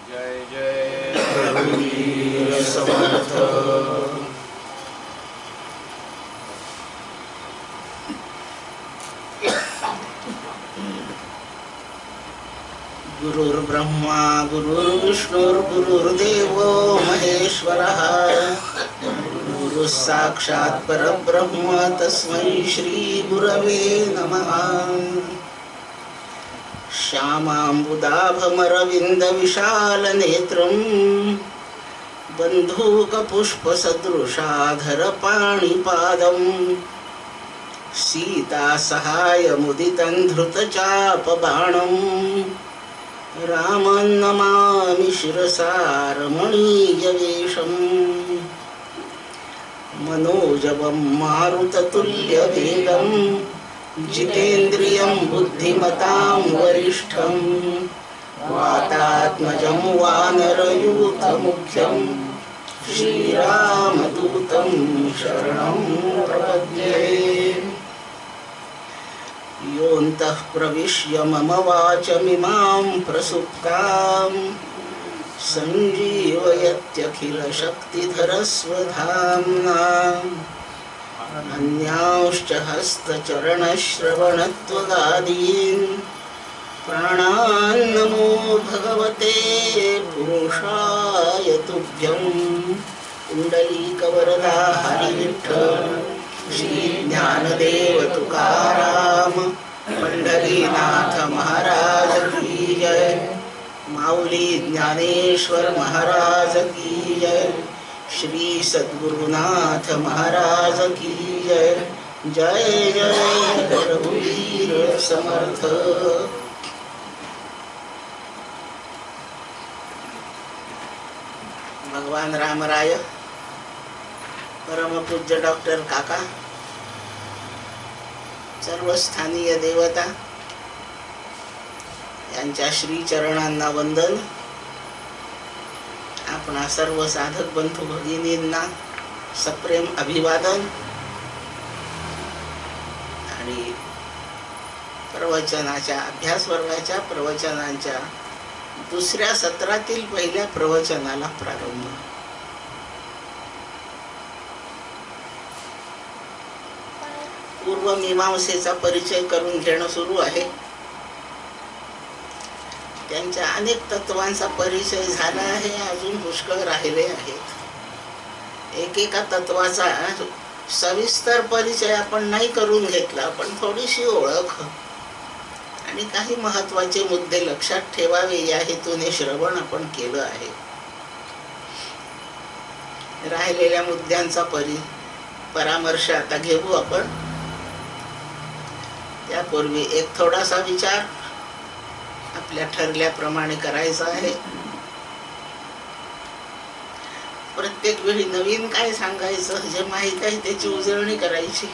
जय जय रघुवीर समर्थ। गुरुर्ब्रह्मा गुरुर्विष्णुर्गुरुर्देव महेश्वरः। गुरुः साक्षात् परब्रह्म तस्मै श्री गुरवे नमः। श्यामाम्बुदाभमरविन्दविशालनेत्रं बन्धूकपुष्पसदृशाधरपाणिपादं सीतासहायमुदितं धृतचापबाणं रामं नमामि शिरसा रमणीयवेषम्। मनोजवं मारुततुल्यवेगं जितेन्द्रियं बुद्धिमतां वरिष्ठं वातात्मजं वानरयूथमुख्यं श्रीरामदूतं शरणं प्रपद्ये। योऽन्तः प्रविश्य मम वाचमिमां प्रसुप्तां सञ्जीवयत्यखिलशक्तिधरस्वधाम्ना। अन्यांश्च हस्तचरणश्रवणत्वगादीन् प्राणान्नमो भगवते पुरुषाय तुभ्यं। कुण्डलीकवरदा हरिविठ्ठल श्री ज्ञानदेव तुकाराम पंढरीनाथ महाराज की जय। माऊली ज्ञानेश्वर महाराज की जय। श्री सद्गुरुनाथ महाराज की जय। जय जय रघुवीर समर्थ। भगवान रामराय, परमपूज्य डॉक्टर काका, सर्व स्थानीय देवता यांच्या श्री चरणांना वंदन। आपणा सर्व साधक बंधू भगिनींना सप्रेम अभिवादन। आणि प्रवचनाच्या अभ्यास वर्गाच्या प्रवचनांच्या दुसऱ्या सत्रातील पहिल्या प्रवचनाला प्रारंभ। पूर्वमीमांसेचा परिचय करून घेणं सुरू आहे। त्यांच्या अनेक तत्वांचा परिचय झाला आहे, अजून पुष्कळ राहिले आहेत। एकेका तत्वाचा सविस्तर परिचय आपण नाही करून घेतला, पण थोडीशी ओळख आणि काही महत्वाचे मुद्दे लक्षात ठेवावे या हेतूने श्रवण आपण केलं आहे। राहिलेल्या मुद्द्यांचा परामर्श आता घेऊ आपण। त्यापूर्वी एक थोडासा विचार आपल्या ठरल्याप्रमाणे करायचा आहे। प्रत्येक वेळी नवीन काय सांगायचं, जे माहीत आहे त्याची उजळणी करायची।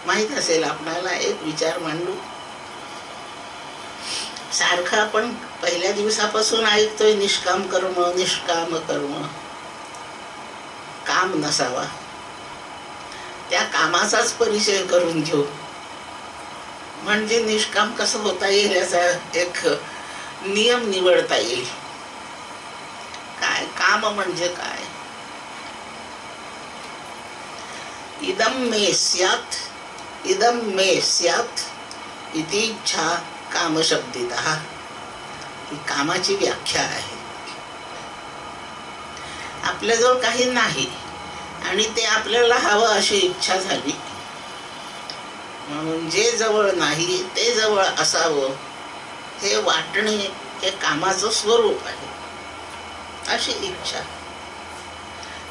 माहीत असेल आपल्याला एक विचार मांडू। सारखं आपण पहिल्या दिवसापासून ऐकतोय निष्काम कर्म, निष्काम कर्म। काम नसावा, त्या कामाचाच परिचय करून घेऊ, म्हणजे निष्काम कसं होता येईल याचा एक नियम निवडता येईल। काय काम म्हणजे काय? इदम मे स्यात्, इदम मे स्यात् इति इच्छा कामशब्दितः। ही कामाची व्याख्या आहे। आपल्याजवळ काही नाही आणि ते आपल्याला हवं अशी इच्छा झाली, म्हणून जे जवळ नाही ते जवळ असावं हे वाटणे हे कामाचं स्वरूप आहे। अशी इच्छा।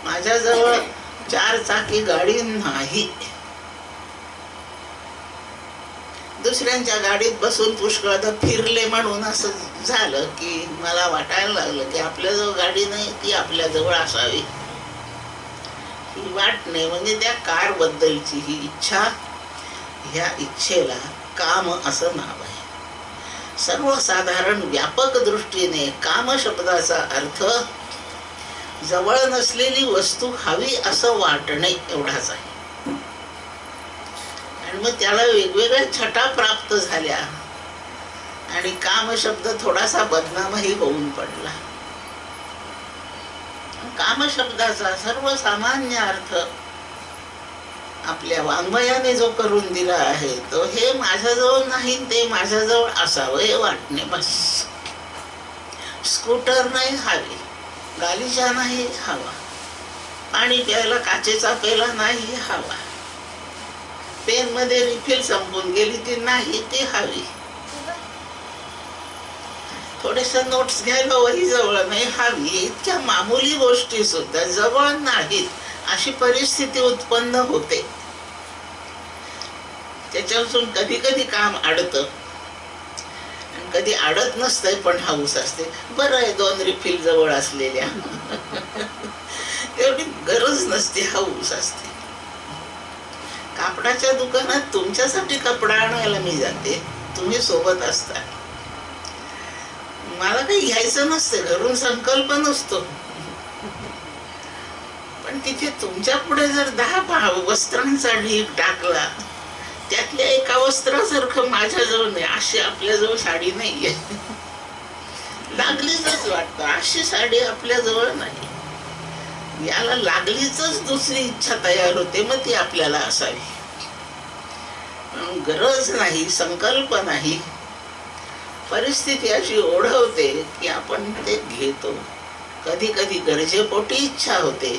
माझ्याजवळ 4 चाकी गाडी नाही, दुसऱ्यांच्या गाडीत बसून पुष्कळदा फिरले म्हणून असं झालं की मला वाटायला लागलं की आपल्याजवळ गाडी नाही, ती आपल्याजवळ असावी। ही वाटणे म्हणजे त्या कार बद्दलची ही इच्छा, ह्या इच्छेला काम असं नाव आहे। सर्वसाधारण व्यापक दृष्टीने काम शब्दाचा अर्थ जवळ नसलेली वस्तू हवी असं वाटणे एवढाच आहे। आणि मग त्याला वेगवेगळ्या छटा प्राप्त झाल्या आणि काम शब्द थोडासा बदनामही होऊन पडला. काम शब्दाचा सर्वसामान्य अर्थ आपल्या वाङ्मयाने जो करून दिला आहे तो हे माझ्याजवळ नाही ते माझ्याजवळ असावं हे वाटणे बस. स्कूटर नाही हवी, गालीचा नाही हवा, पाणी प्यायला काचेचा पेला नाही हवा, पेन मध्ये रिफिल संपून गेली ती नाही ती हवी, थोडेसे नोट्स घ्यायला वही जवळ नाही हवी. इतक्या मामूली गोष्टी सुद्धा जवळ नाहीत अशी परिस्थिती उत्पन्न होते. त्याच्यापासून कधी कधी काम अडतं, कधी अडत नसतंय पण हाऊस असते. बरं आहे 2 रिफिल जवळ असलेल्या एवढी गरज नसते, हाऊस असते. कापडाच्या दुकानात तुमच्यासाठी कपडा आणायला मी जाते, तुम्ही सोबत असता. मला काही घ्यायचं नसते, घरून संकल्प नसतो, पण तिथे तुमच्या पुढे जर 10 वस्त्रांचा ढीग टाकला, त्यातल्या एका वस्त्रासारखं माझ्याजवळ नाही, अशी आपल्याजवळ साडी नाहीये, लागलीच वाटतं अशी साडी आपल्याजवळ नाही, याला लागलीच दुसरी इच्छा तयार होते, मग ती आपल्याला असावी. गरज नाही, संकल्प नाही, परिस्थिती अशी ओढवते की आपण ते घेतो. कधी कधी गरजेपोटी इच्छा होते,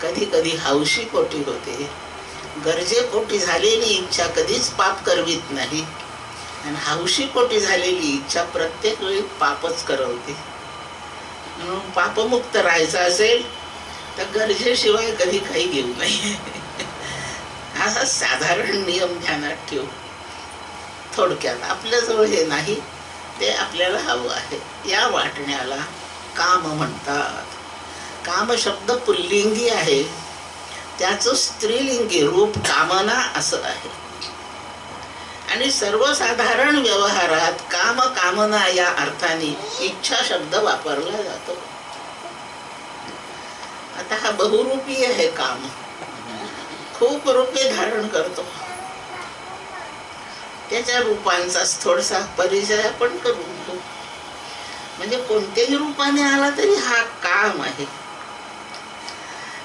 कधी कधी हौशी पोटी होते. गरजेपोटी झालेली इच्छा कधीच पाप करवित नाही आणि हौशी पोटी झालेली इच्छा प्रत्येक वेळी पापच करवते. म्हणून पापमुक्त राहायचं असेल तर गरजेशिवाय कधी काही घेऊ नये असा साधारण नियम ध्यानात ठेवू. थोडक्यात आपल्याजवळ हे नाही ते आपल्याला हवं आहे, या वाटण्याला काम म्हणतात. काम शब्द पुल्लिंगी आहे, त्याचं स्त्रीलिंगी रूप कामना असं आहे. आणि सर्वसाधारण व्यवहारात काम कामना या अर्थाने इच्छा शब्द वापरला जातो. आता हा बहुरूपी आहे काम, खूप रूपे धारण करतो. त्याच्या रूपांचाच थोडासा परिचय आपण करून घेऊ. म्हणजे कोणत्याही रूपाने आला तरी हा काम आहे,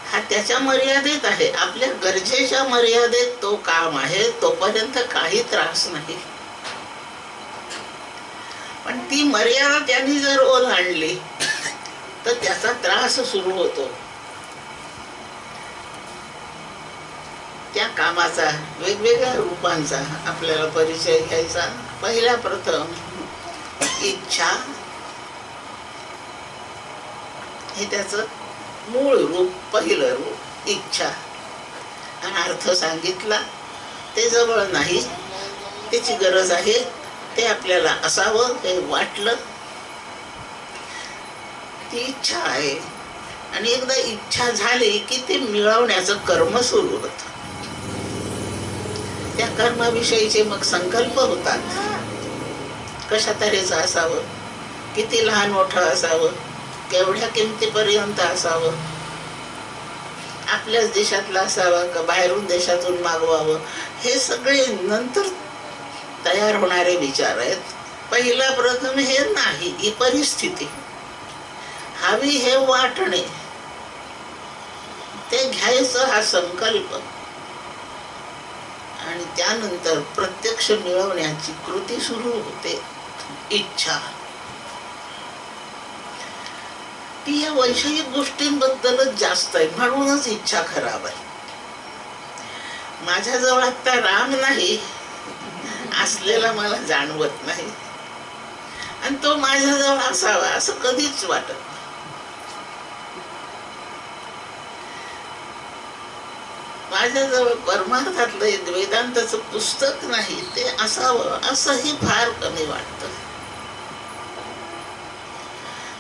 हा त्याच्या मर्यादेत आहे, आपल्या गरजेच्या मर्यादेत तो काम आहे, तोपर्यंत काही त्रास नाही. पण ती मर्यादा त्यांनी जर ओलांडली तर त्याचा त्रास सुरू होतो. त्या कामाचा वेगवेगळ्या रूपांचा आपल्याला परिचय घ्यायचा. पहिल्या प्रथम इच्छा हे त्याचं मूळ रूप, पहिलं रूप इच्छा. आणि अर्थ सांगितला, ते जवळ नाही, त्याची गरज आहे, ते आपल्याला असावं हे वाटलं, ती इच्छा आहे. आणि एकदा इच्छा झाली की ते मिळवण्याचं कर्म सुरू होतं. त्या कर्माविषयीचे मग संकल्प होतात. कशा तऱ्हेचं असावं, किती लहान मोठं असावं, केवढ्या किमतीपर्यंत असावं, आपल्याच देशातला असावा का बाहेरून देशातून मागवावं, हे सगळे नंतर तयार होणारे विचार आहेत. पहिला प्रथम हे नाही, ही परिस्थिती हवी हे वाटणे, ते घ्यायचं हा संकल्प, आणि त्यानंतर प्रत्यक्ष मिळवण्याची कृती सुरू होते, इच्छा. ती या वैषयिक गोष्टींबद्दलच जास्त आहे, म्हणूनच इच्छा खराब आहे. माझ्याजवळ आता राम नाही असलेला मला जाणवत नाही, आणि तो माझ्याजवळ असावा असं कधीच वाटत नाही. माझ्याजवळ परमार्थातलं एक वेदांताचं पुस्तक नाही, ते असावं असंही फार कमी वाटतं.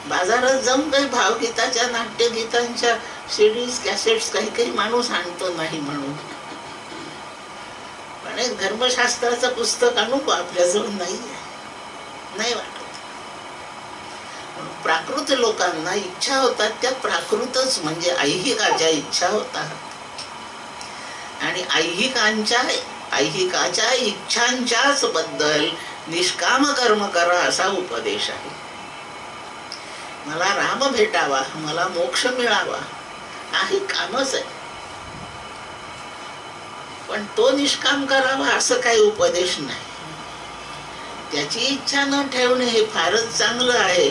बाजारात जाऊन काही भावगीताच्या, नाट्यगीतांच्या सीडीज, कॅसेट्स काही काही माणूस आणतो नाही म्हणून, पण एक धर्मशास्त्राचं पुस्तक आणू आपल्याजवळ नाही वाटत. प्राकृत लोकांना इच्छा होतात, त्या प्राकृतच म्हणजे ऐहिकाच्या इच्छा होतात. आणि ऐहिकाच्या इच्छांच्याच बद्दल निष्काम कर्म करा असा उपदेश आहे. मला राम भेटावा, मला मोक्ष मिळावा काही कामच आहे, पण तो निष्काम करावा असं काही उपदेश नाही. त्याची इच्छा न ठेवणे हे फारच चांगलं आहे,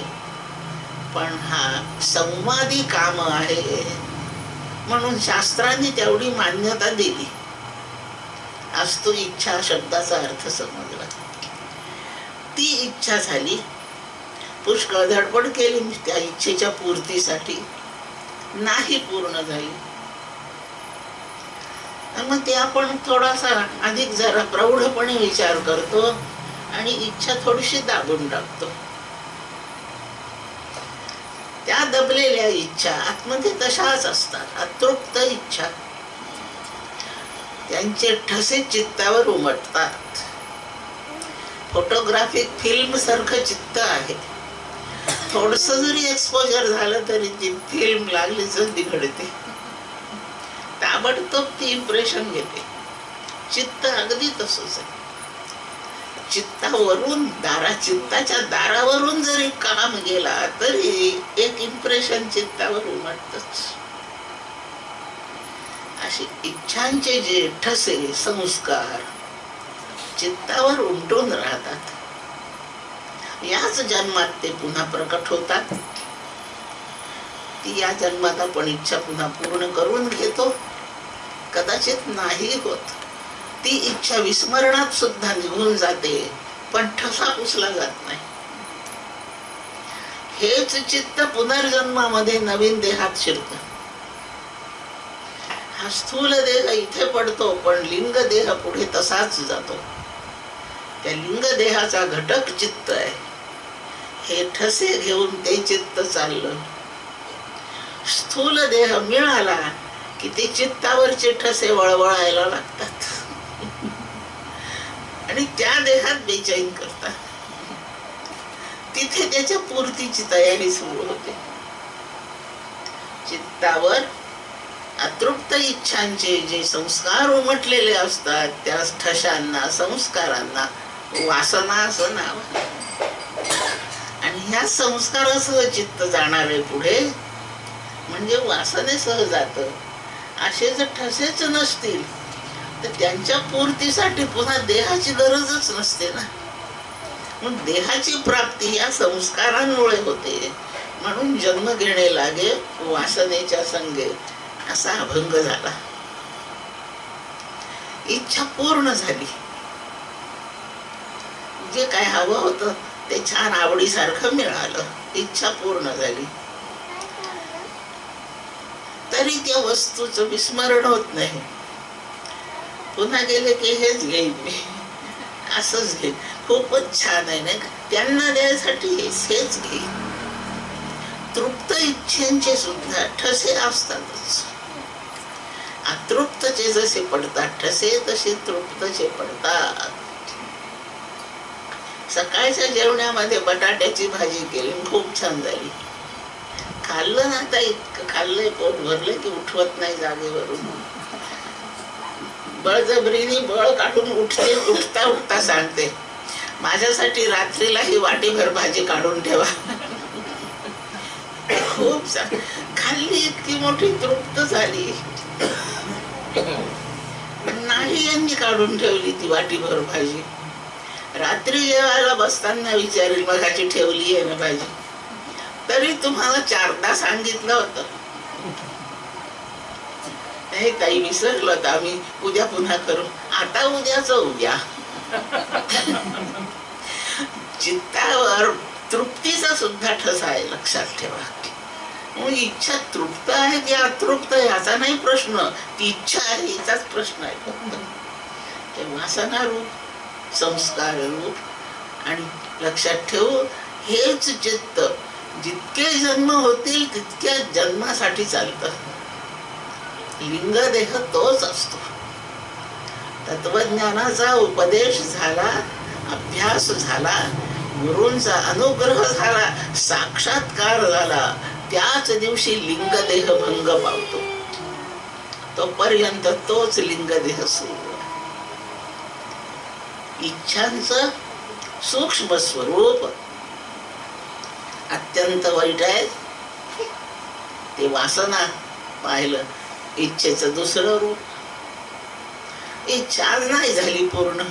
पण हा संवादी काम आहे म्हणून शास्त्रांनी तेवढी मान्यता दिली. आज तो इच्छा शब्दाचा अर्थ समजला. ती इच्छा झाली, पुष्कळ धडपड केली त्या इच्छेच्या पूर्तीसाठी, नाही पूर्ण झाली. मग ते आपण थोडासा अधिक जरा प्रौढपणे विचार करतो आणि इच्छा थोडीशी दाबून टाकतो. त्या दबलेल्या इच्छा आतमध्ये तशाच असतात, अतृप्त इच्छा. त्यांचे ठसे चित्तावर उमटतात. फोटोग्राफिक फिल्म सारखं चित्त आहे. थोडस जरी एक्सपोजर झालं तरी ती फिल्म लागलीच बिघडते. ताबडतोब ती इम्प्रेशन घेते. चित्त अगदी तसंच आहे. चित्तावरून चित्ताच्या दारावरून जरी काम गेला तरी एक इम्प्रेशन चित्तावर उमटतच. अशी इच्छांचे जे ठसे संस्कार चित्तावर उमटून राहतात. याच जन्मात ते पुन्हा प्रकट होतात. ती या जन्मात आपण इच्छा पुन्हा पूर्ण करून घेतो, कदाचित नाही होत. ती इच्छा विस्मरणात सुद्धा निघून जाते, पण ठसा पुसला जात नाही. हेच चित्त पुनर्जन्मामध्ये नवीन देहात शिरतं. हा स्थूल देह इथे पडतो, पण लिंग देह पुढे तसाच जातो. त्या लिंग देहाचा घटक चित्त आहे. हे ठसे घेऊन ते चित्त चाललं. स्थूल देह मिळाला की ते चित्तावरचे ठसे वळवळायला लागतात आणि त्या देहात बेचैन करतात. तिथे त्याच्या पूर्तीची तयारी सुरू होते. चित्तावर अतृप्त इच्छांचे जे संस्कार उमटलेले असतात त्या ठशांना संस्कारांना वासना असं नाव. आणि ह्या संस्कारासह चित्त जाणारे पुढे म्हणजे वासनेसह जात. असे जर ठसेच नसतील तर त्यांच्या पूर्तीसाठी पुन्हा देहाची गरजच नसते ना. मग देहाची प्राप्ती या संस्कारांमुळे होते. म्हणून जन्म घेणे लागे वासनेच्या संगे असा अभंग झाला. इच्छा पूर्ण झाली. जे काय हवं होतं ते छान आवडीसारखं मिळालं. इच्छा पूर्ण झाली. तरी त्या वस्तूचं विस्मरण होत नाही. पुन्हा गेले की हेच घेईन मी, असंच घेईन. खूपच छान आहे नाही का, त्यांना द्यायसाठी हेच घेईन. तृप्त इच्छेचे सुद्धा ठसे असतातच. अतृप्तचे जसे पडतात ठसे तसे तृप्तचे पडतात. सकाळच्या जेवणामध्ये बटाट्याची भाजी केली, खूप छान झाली. खाल्लं ना, आता इतकं खाल्लंय, पोट भरलं की उठवत नाही जागेवरून. बळजबरीने बळ काढून उठता उठता सांगते, माझ्यासाठी रात्रीला ही वाटीभर भाजी काढून ठेवा. खूप खाल्ली, इतकी मोठी तृप्त झाली. नाही यांनी काढून ठेवली ती वाटीभर भाजी. रात्री जेवायला बसताना विचारेल मगाची ठेवली आहे ना भाजी, तरी तुम्हाला 4दा सांगितलं होतं. नाही ताई विसरलं तर आम्ही उद्या पुन्हा करू. आता उद्याच उद्या. चित्तावर तृप्तीचा सुद्धा ठसा आहे, लक्षात ठेवा. मग इच्छा तृप्त आहे की अतृप्त याचा नाही प्रश्न, ती इच्छा आहे हिचाच प्रश्न आहे फक्त. ते वासना रूप, संस्कार रूप. आणि लक्षात ठेवू, हेच चित्त जितके जन्म होतील तितक्या जन्मासाठी चालतं. लिंगदेह तोच असतो. तत्वज्ञानाचा उपदेश झाला, अभ्यास झाला, गुरूंचा अनुग्रह झाला, साक्षात्कार झाला, त्याच दिवशी लिंगदेह भंग पावतो. तोपर्यंत तोच लिंगदेह सुरू. इच्छांचं सूक्ष्म स्वरूप अत्यंत वाईट आहे. ते वासना पाहिलं, इच्छेचं दुसरं रूप. इच्छा नाही झाली पूर्ण.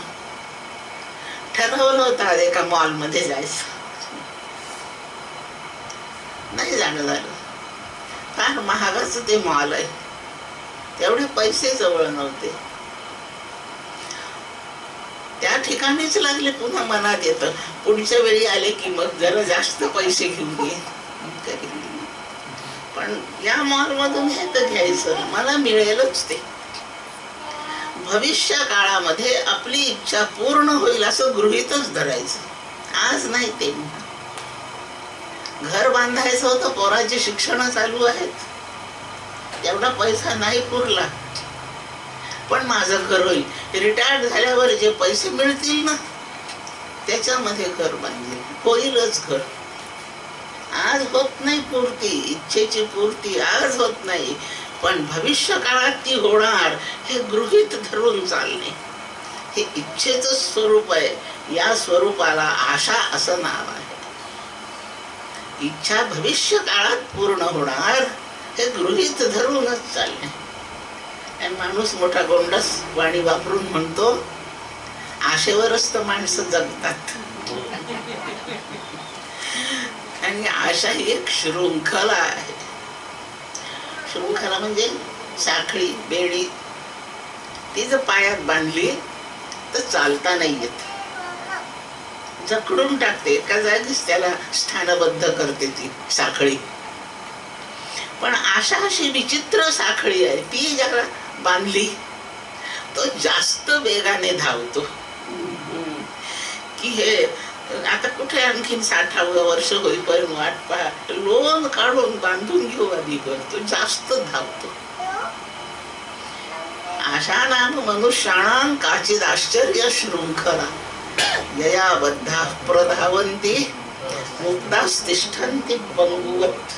ठरवलं होतं आज एका मॉल मध्ये जायचं, नाही जाणं झालं. फार महागाचं ते मॉल आहे, तेवढे पैसे जवळ नव्हते. त्या ठिकाणीच लागले. पुन्हा मनात येतं पुढच्या वेळी आले की मग जरा जास्त पैसे घेऊन ये. पण या मॉल मधून हे तर घ्यायचं, मला मिळेलच ते. भविष्य काळामध्ये आपली इच्छा पूर्ण होईल असं गृहीतच धरायचं. आज नाही. ते घर बांधायचं होतं, पोराचे शिक्षण चालू आहेत, तेवढा पैसा नाही पुरला, पण माझं घर होईल. रिटायर्ड झाल्यावर जे पैसे मिळतील ना त्याच्यामध्ये घर बांधेल, होईलच घर. आज होत नाही पूर्ती, इच्छेची पूर्ती आज होत नाही, पण भविष्य काळात ती होणार हे गृहीत धरून चालणे, हे इच्छेचं स्वरूप आहे. या स्वरूपाला आशा असं नाव आहे. इच्छा भविष्य काळात पूर्ण होणार हे गृहीत धरूनच चालणे. आणि माणूस मोठा गोंडस वाणी वापरून म्हणतो, आशेवरच तर माणसं जगतात. आणि आशा ही एक शृंखला आहे. शृंखला म्हणजे साखळी, बेडी. ती जर पायात बांधली तर चालता नाही येत, जखडून टाकते. एका जागीच त्याला स्थानबद्ध करते ती साखळी. पण आशा अशी विचित्र साखळी आहे, ती ज्याला बांधली तो जास्त वेगाने धावतो. की हे आता कुठे आणखीन 60वे वर्ष होईपर्यंत वाट पहा, लोन काढून बांधून घेऊ आधी करतो, जास्त धावतो. आशा नाम मनुष्याणां काचिद आश्चर्य शृंखला यया बद्धा प्रधावन्ति मुक्तास्तिष्ठन्ति पंगुवत्.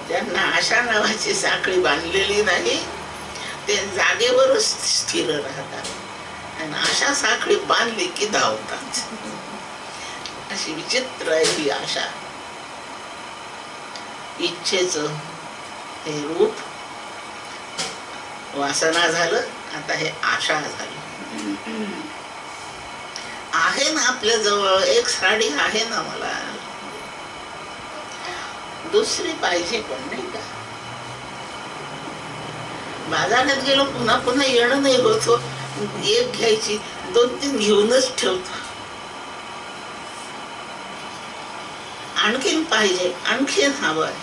त्यांना आशा नावाची साखळी बांधलेली नाही, ते जागेवरच स्थिर राहतात. आणि आशा साखळी बांधली की धावतात. अशी विचित्र आहे ही आशा. इच्छेचं हे रूप वासना झालं, आता हे आशा झाली. आहे ना आपल्या जवळ एक साडी, आहे ना मला, दुसरी पाहिजे पण नाही का. बाजारात गेलो पुन्हा पुन्हा येणं नाही होतो, एक घ्यायची 2-3 घेऊनच ठेवतो. आणखीन पाहिजे, आणखीन हवं आहे.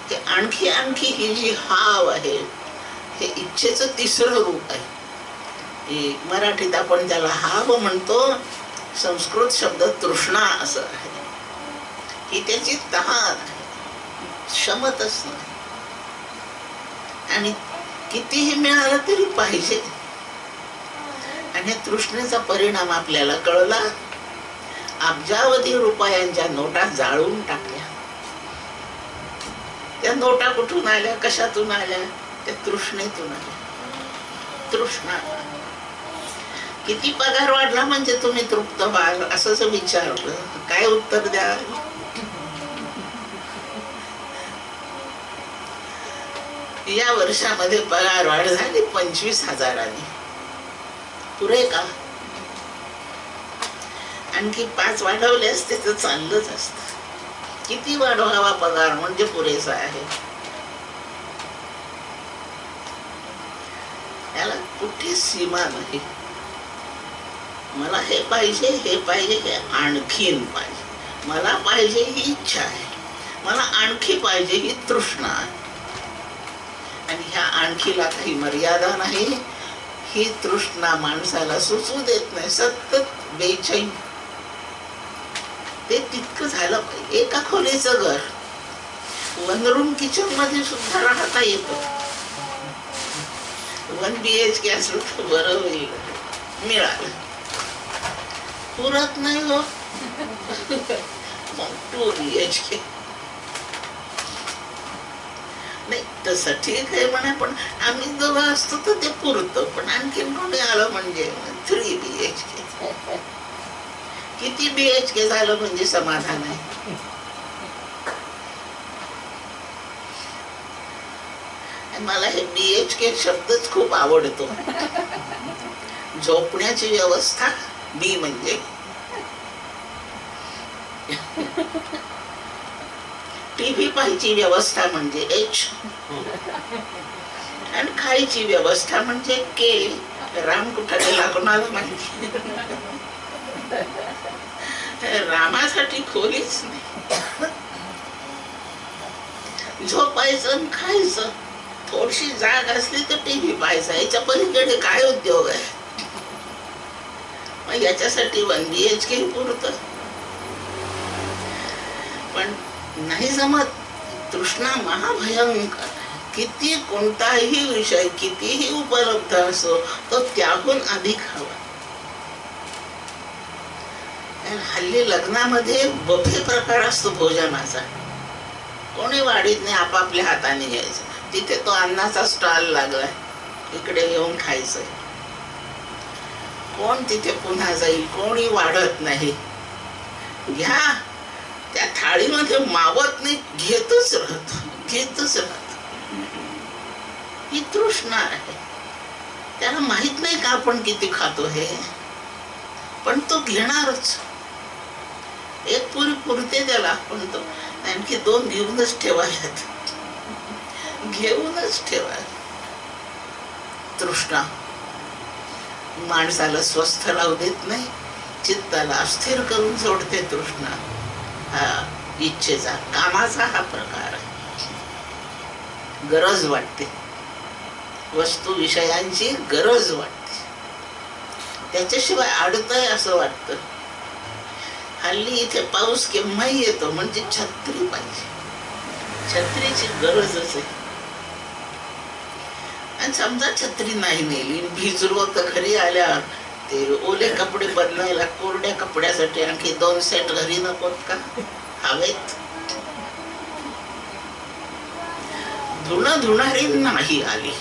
ते आणखी आणखी ही जी हाव आहे, हे इच्छेचं तिसरं रूप आहे. मराठीत आपण त्याला हाव म्हणतो, संस्कृत शब्द तृष्णा असं आहे. ही त्याची तहान आहे, क्षमतच नाही. आणि कितीही मिळालं तरी पाहिजे. आणि तृष्णेचा परिणाम आपल्याला कळला. अब्जावधी रुपयांच्या नोटा जाळून टाकल्या. त्या नोटा कुठून आल्या, कशातून आल्या? त्या तृष्णेतून आल्या. तृष्णा. किती पगार वाढला म्हणजे तुम्ही तृप्त व्हाल असं विचारलं, काय उत्तर द्या? या वर्षामध्ये पगार वाढ झाली 25,000. पुरे का? आणखी 5 वाढवले असते तर चाललंच असत. किती वाढवावा पगार म्हणजे पुरेसा आहे? याला कुठे सीमा नाही. मला हे पाहिजे, हे पाहिजे, हे आणखीन पाहिजे. मला पाहिजे ही इच्छा आहे, मला आणखी पाहिजे ही तृष्णा आहे. आणि ह्या आणखीला काही मर्यादा नाही. ही तृष्णा माणसाला सुचू देत नाही. सतत बेचैन. ते तितकं झालं पाहिजे. एका खोलीचं घर 1 रूम किचन मध्ये सुद्धा राहता येतं. 1 BHK असलं तर बरं होईल. मिळालं. पुरत नाही हो. मग 2 BHK नाही तसं ठीक आहे म्हणा, पण आम्ही दोघं असतो तर ते पुरतं. पण आणखीन कोणी आलं म्हणजे 3 BHK. किती BHK झालं म्हणजे समाधान आहे? मला हे BHK शब्दच खूप आवडतो. झोपण्याची व्यवस्था B म्हणजे, TV पाहायची व्यवस्था म्हणजे H, आणि खायची व्यवस्था म्हणजे K. राम कुठे गेला कोणाला माहिती. रामासाठी खोलीच नाही. झोपायचं आणि खायचं. थोडीशी जाग असली तर TV पाहायचा. याच्या पलीकडे काय उद्योग आहे? मग याच्यासाठी 1 BHK पुरतं. पण नाही जमत. तृष्णा महाभयंकर. किती कोणताही विषय कितीही उपलब्ध असो तो त्याहून अधिक हवा. हल्ली लग्नामध्ये बफे प्रकार असतो भोजनाचा. कोणी वाढीत नाही, आपापल्या हाताने घ्यायचं. तिथे तो अन्नाचा स्टॉल लागलाय, इकडे येऊन खायचं. कोण तिथे पुन्हा जाईल? कोणी वाढत नाही. घ्या, त्या थाळीमध्ये मावत नाही, घेतच राहत. ही तृष्णा आहे. त्याला माहित नाही का आपण किती खातो हे, पण तो घेणारच. एक पुरी पुरते त्याला, पण तो आणखी 2 घेऊनच ठेवायला. तृष्णा माणसाला स्वस्थ राहू देत नाही, चित्ताला अस्थिर करून सोडते तृष्णा. हा इच्छेचा, कामाचा हा प्रकार आहे. गरज वाटते, वस्तू विषयांची गरज वाटते, त्याच्याशिवाय अडतंय असं वाटतं. हल्ली इथे पाऊस केव्हाही येतो, म्हणजे छत्री पाहिजे. छत्रीची गरजच आहे. आणि समजा छत्री नाही नेली, भिजलो तर घरी आल्यावर ते ओले कपडे बदलायला कोरड्या कपड्यासाठी आणखी 2 सेट घरी नकोत का? हवेत. धुणारी नाही आली,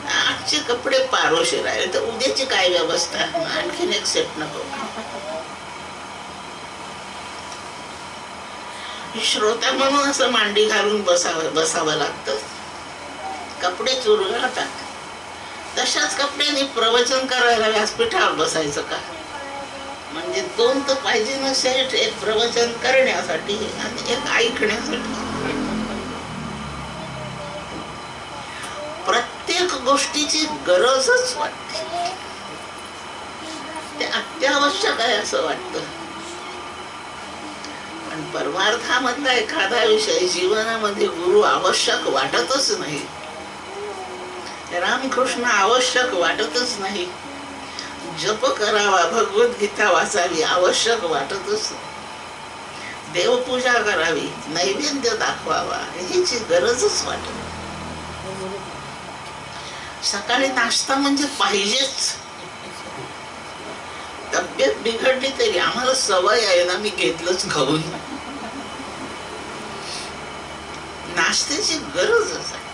आजचे कपडे पारोशे राहिले तर उद्याची काय व्यवस्था? आणखीन 1 सेट नको? श्रोता म्हणून असं मांडी घालून बसावं लागतं. कपडे चुरगळतात. तशाच कपड्यांनी प्रवचन करायला व्यासपीठावर बसायचं का? म्हणजे 2 तर पाहिजे ना सेट, एक प्रवचन करण्यासाठी आणि एक ऐकण्यासाठी. प्रत्येक गोष्टीची गरजच वाटते, ते अत्यावश्यक आहे असं वाटतं. पण परमार्थामधला एखादा विषय जीवनामध्ये गुरु आवश्यक वाटतच नाही. रामकृष्ण आवश्यक वाटतच नाही. जप करावा, भगवद्गीता वाचावी आवश्यक वाटतच नाही. देवपूजा करावी, नैवेद्य दाखवावा ह्याची गरजच वाटत. सकाळी नाश्ता म्हणजे पाहिजेच. तब्येत बिघडली तरी आम्हाला सवय आहे ना, मी घेतलंच खाऊन. नाश्त्याची गरजच आहे.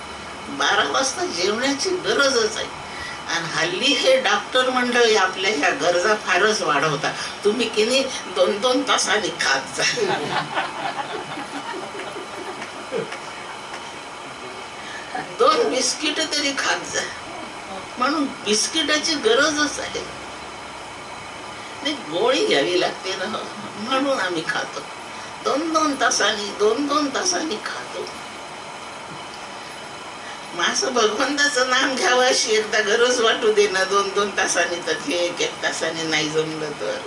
12 वाजता जेवण्याची गरजच आहे. आणि हल्ली हे डॉक्टर मंडळी आपल्या ह्या गरजा फारच वाढवतात. तुम्ही किती 2-2 तासांनी खात जा. 2 बिस्किट तरी खात जा. म्हणून बिस्किटाची गरजच आहे. गोळी घ्यावी लागते ना, म्हणून आम्ही खातो. 2-2 तासांनी खातो. असं भगवंताचं नाम घ्यावं अशी एकदा गरज वाटू दे ना 2-2 तासांनी, तर 1-1 तासांनी नाही जमलं तर.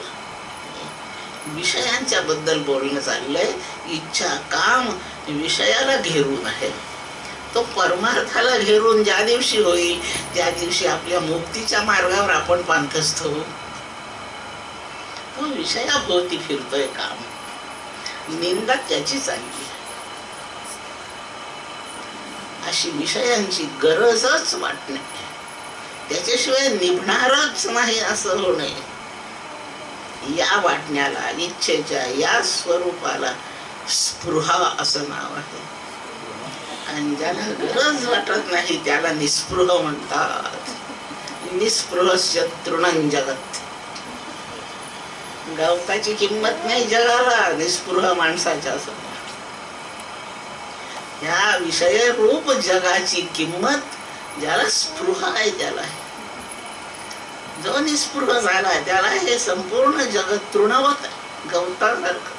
विषयांच्या बद्दल बोलणं चाललंय. इच्छा, काम विषयाला घेरून आहे. तो परमार्थाला घेरून ज्या दिवशी होईल त्या दिवशी आपल्या मुक्तीच्या मार्गावर आपण पांथस्थ होऊ. तो विषयाभोवती फिरतोय काम. निंदा त्याची चालली. अशी विषयांची गरजच वाटणे, त्याच्याशिवाय निभणारच नाही असं होणे. या वाटण्याला, इच्छेच्या या स्वरूपाला स्पृहा असं नाव आहे. आणि ज्याला गरज वाटत नाही त्याला निस्पृह म्हणतात. निस्पृहस्य तृणं जगत्. गवताची किंमत नाही जगाला निस्पृह माणसाच्या समोर. या विषय रूप जगाची किंमत ज्याला स्पृह आहे त्याला आहे. जो निस्पृह झाला त्याला हे संपूर्ण जगत तृणवत आहे, गवतासारखं,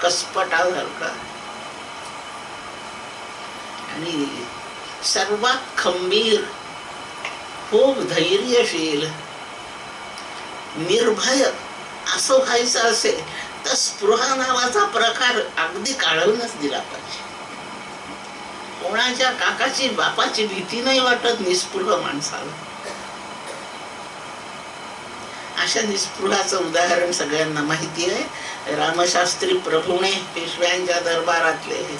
कसपटासारखं. आणि सर्वात खंबीर, खूप धैर्यशील, निर्भय असं व्हायचं असेल तर स्पृहा नावाचा प्रकार अगदी काढूनच दिला पाहिजे. कोणाच्या काकाची बापाची भीती नाही वाटत निस्पृह माणसाला. अशा निस्पृहाचं उदाहरण सगळ्यांना माहिती आहे. रामशास्त्री प्रभूणे पेशव्यांच्या दरबारातले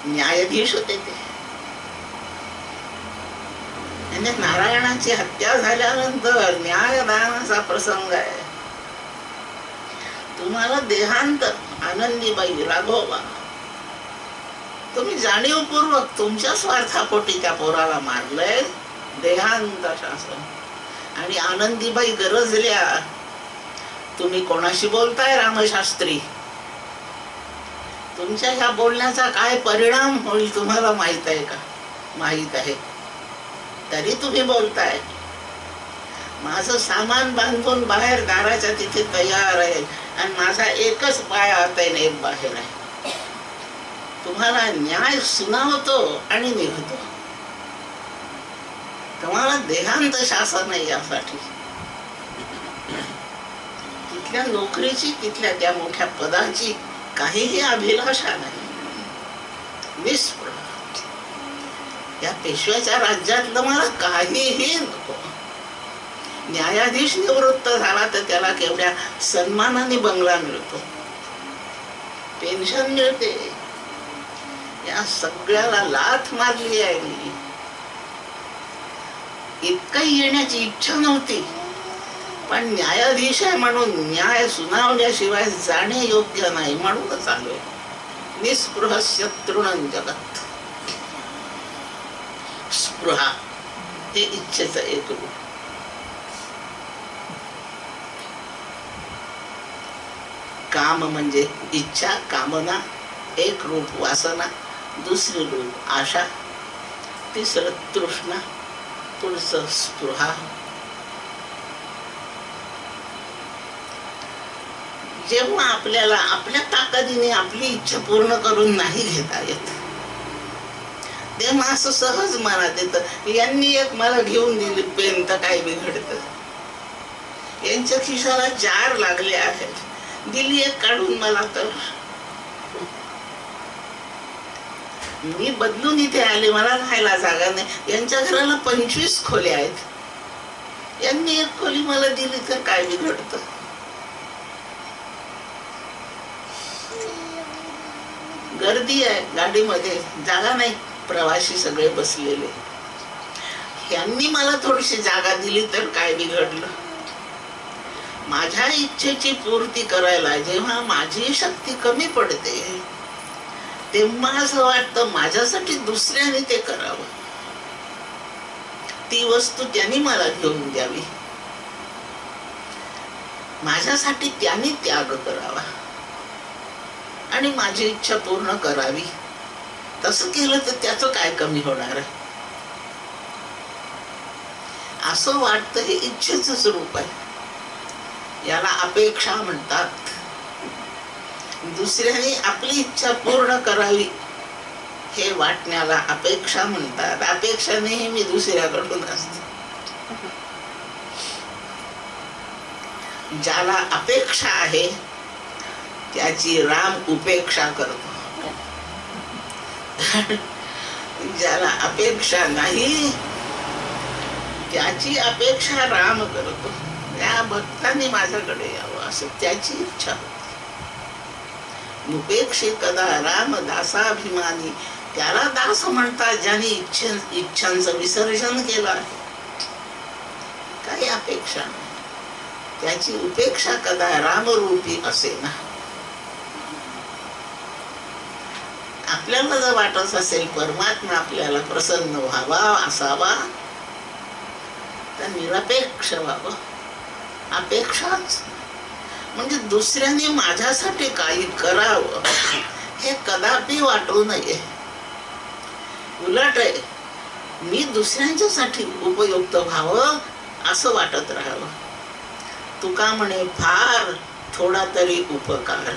न्यायाधीश होते. ते नारायणाची हत्या झाल्यानंतर न्यायदानाचा प्रसंग आहे. तुम्हाला देहांत आनंदीबाई राघोबा, तुम्ही जाणीवपूर्वक तुमच्या स्वार्थापोटी त्या पोराला मारलंय. देहांत शासन. आणि आनंदीबाई गरजल्या. तुम्ही कोणाशी बोलताय रामशास्त्री? तुमच्या ह्या बोलण्याचा काय परिणाम होईल तुम्हाला माहित आहे का? माहित आहे. तरी तुम्ही बोलताय. माझं सामान बांधून बाहेर दाराच्या तिथे तयार आहे आणि माझा एकच पाय आत आहे, एक बाहेर आहे. तुम्हाला न्याय सुनावतो आणि निघतो. तुम्हाला देहांत शासन आहे. यासाठी तिथल्या नोकरीची, तिथल्या त्या मोठ्या पदाची काहीही अभिलाषा नाही. निस्पृह. या पेशव्याच्या राज्यातलं मला काहीही नको. न्यायाधीश निवृत्त झाला तर त्याला केवढ्या सन्मानाने बंगला मिळतो, पेन्शन मिळते. या सगळ्याला लाथ मारली आहे मी. इतकंही येण्याची इच्छा नव्हती, पण न्यायाधीश आहे म्हणून न्याय सुनावल्याशिवाय जाणे योग्य नाही म्हणूनच आलोय. निस्पृहस्य तृणं जगत्. स्पृहा हे इच्छेचं एक रूप. काम म्हणजे इच्छा, कामना. एक रूप वासना, दुसरे रूप आशा, तिसरं तृष्णा, पुढचं स्पृहा. जेव्हा आपल्याला आपल्या ताकदीने आपली इच्छा पूर्ण करून नाही घेता येत तेव्हा असं सहज मनात येतं, यांनी एक मला घेऊन दिली पेन तर काय बिघडतं. यांच्या खिशाला 4 लागले आहेत, दिली एक काढून मला तर. मी बदलून इथे आले, मला राहायला जागा नाही. यांच्या घराला 25 खोल्या आहेत, यांनी एक खोली मला दिली तर काय बिघडतं. गर्दी आहे गाडीमध्ये, जागा नाही, प्रवासी सगळे बसलेले. यांनी मला थोडीशी जागा दिली तर काय बिघडलं. माझ्या इच्छेची पूर्ती करायला जेव्हा माझी शक्ती कमी पडते तेव्हा असं वाटतं माझ्यासाठी दुसऱ्याने ते करावं. ती वस्तू त्यांनी मला घेऊन द्यावी, माझ्यासाठी त्यांनी त्याग करावा आणि माझी इच्छा पूर्ण करावी. तसं केलं तर त्याचं काय कमी होणार आहे. असं वाटतं. हे इच्छेचंच रूप आहे. याला अपेक्षा म्हणतात. दुसऱ्याने आपली इच्छा पूर्ण करावी हे वाटण्याला अपेक्षा म्हणतात. अपेक्षा नेहमी दुसऱ्याकडून असते. ज्याला अपेक्षा आहे त्याची राम उपेक्षा करतो. ज्याला अपेक्षा नाही त्याची अपेक्षा राम करतो. त्या भक्ताने माझ्याकडे यावं असं त्याची इच्छा होती. उपेक्षे कदा राम दासाभिमानी. त्याला दास म्हणतात ज्याने इच्छांचं विसर्जन केलं आहे. काही अपेक्षा नाही. त्याची उपेक्षा कदा रामरूपी असे ना. आपल्याला जर वाटत असेल परमात्मा आपल्याला प्रसन्न व्हावा, असावा, तर निरपेक्ष व्हावं. अपेक्षाच म्हणजे दुसऱ्याने माझ्यासाठी काही करावं हे कदापि वाटू नये. उलट आहे, मी दुसऱ्यांच्यासाठी उपयुक्त व्हावं असं वाटत राहावं. तुका म्हणे फार थोडा तरी उपकार,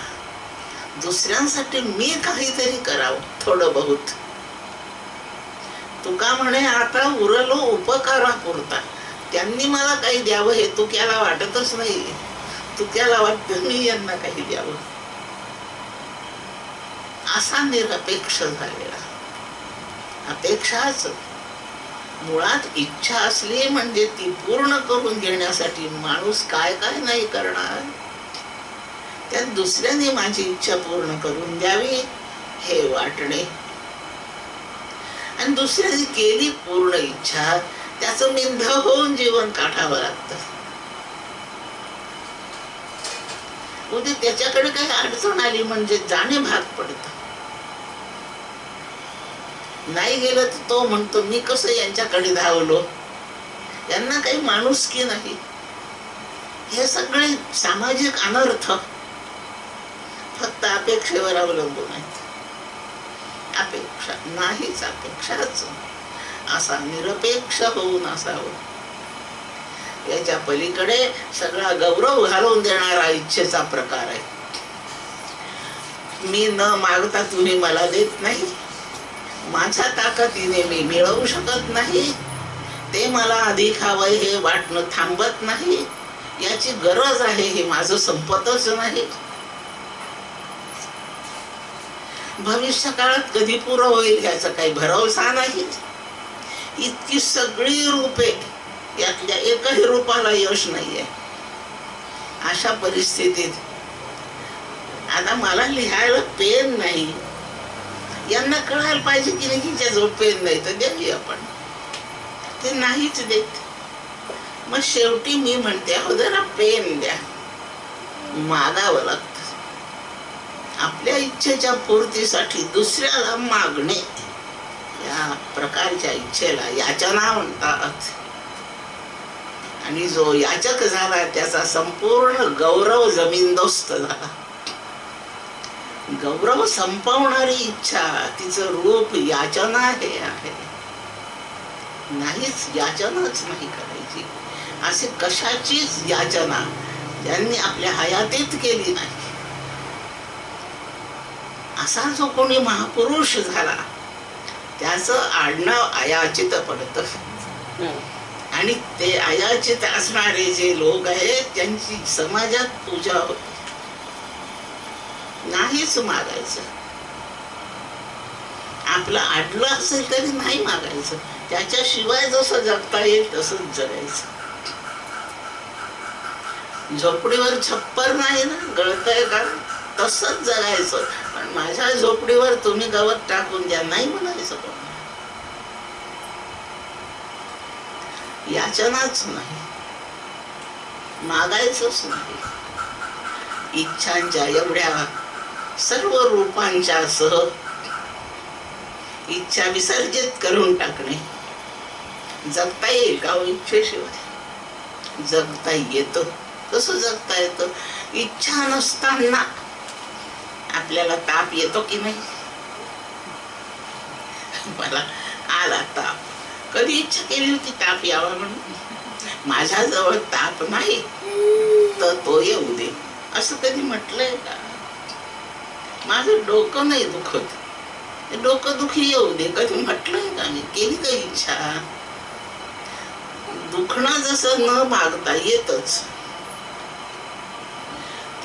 दुसऱ्यांसाठी मी काहीतरी करावं थोडं बहुत. तुका म्हणे आता उरलो उपकारापुरता, त्यांनी मला काही द्यावं हे तुक्याला वाटतच नाही. तुक्याला वाटतं मी यांना काही द्यावं. असा निरपेक्ष झालेला. अपेक्षाच मुळात इच्छा असली म्हणजे ती पूर्ण करून घेण्यासाठी माणूस काय काय नाही करणार. त्यात दुसऱ्याने माझी इच्छा पूर्ण करून द्यावी हे वाटणे, आणि दुसऱ्याने केली पूर्ण इच्छा त्याचं मिंध होऊन जीवन काढावं लागतं. उद्या त्याच्याकडे काही अडचण आली म्हणजे जाणे भाग पडतं. नाही गेलं तर तो म्हणतो मी कसं यांच्याकडे धावलो, यांना काही माणुसकी नाही. हे सगळे सामाजिक अनर्थ फक्त अपेक्षेवर अवलंबून आहेत. अपेक्षा नाहीच, अपेक्षाच. असा निरपेक्ष होऊन असावं. याच्या पलीकडे सगळा गौरव घालून देणारा इच्छेचा प्रकार आहे. मी न मागता तुम्ही मला देत नाही, माझ्या ताकदीने मी मिळवू शकत नाही, ते मला अधिक हवंय हे वाटणं थांबत नाही, याची गरज आहे हे माझं संपतच नाही. भविष्य काळात कधी पुरं होईल याचा काही भरवसा नाही. इतकी सगळी रूपे, यातल्या एकही रूपाला यश नाहीये. अशा परिस्थितीत आता मला लिहायला पेन नाही, यांना कळायला पाहिजे की नाही हिच्याजवळ पेन नाही तर द्यावी आपण. ते नाहीच देत. मग शेवटी मी म्हणते अहो जरा पेन द्या. मागावं लागतं. आपल्या इच्छेच्या पूर्तीसाठी दुसऱ्याला मागणे या प्रकारच्या इच्छेला याचना म्हणतात. आणि जो याचक झाला त्याचा संपूर्ण गौरव जमीनदोस्त झाला. गौरव संपवणारी इच्छा तिचं रूप याचना हे आहे. नाहीच, याचनाच नाही करायची. असे कशाचीच याचना त्यांनी आपल्या हयातीत केली नाही. असा जो कोणी महापुरुष झाला त्याचं आडनाव अयाचित पडतं. आणि ते अयाचित असणारे जे लोक आहेत त्यांची समाजात पूजा होते. नाहीच मागायचं. आपलं आडलं असेल तरी नाही मागायचं. त्याच्याशिवाय जसं जगता येईल तसंच जगायचं. झोपडीवर छप्पर नाही ना, गळतंय का, तसंच जगायचं. पण माझ्या झोपडीवर तुम्ही गवत टाकून द्या नाही म्हणायचं. याचनाच नाही, मागायचंच नाही. इच्छांच्या एवढ्या सर्व रूपांच्या सह इच्छा विसर्जित करून टाकणे. जगता येईल का इच्छेशिवाय? जगता येतं. कसं जगता येतं? इच्छा नसताना आपल्याला ताप येतो की नाही? मला आला ताप. कधी इच्छा केली होती ताप यावा म्हणून? माझ्याजवळ ताप नाही तर तो येऊ दे असं कधी म्हटलंय का? माझं डोकं नाही दुखत, डोकं दुखी येऊ दे कधी म्हटलंय का मी? केली का इच्छा? दुखणं जसं न मागता येतच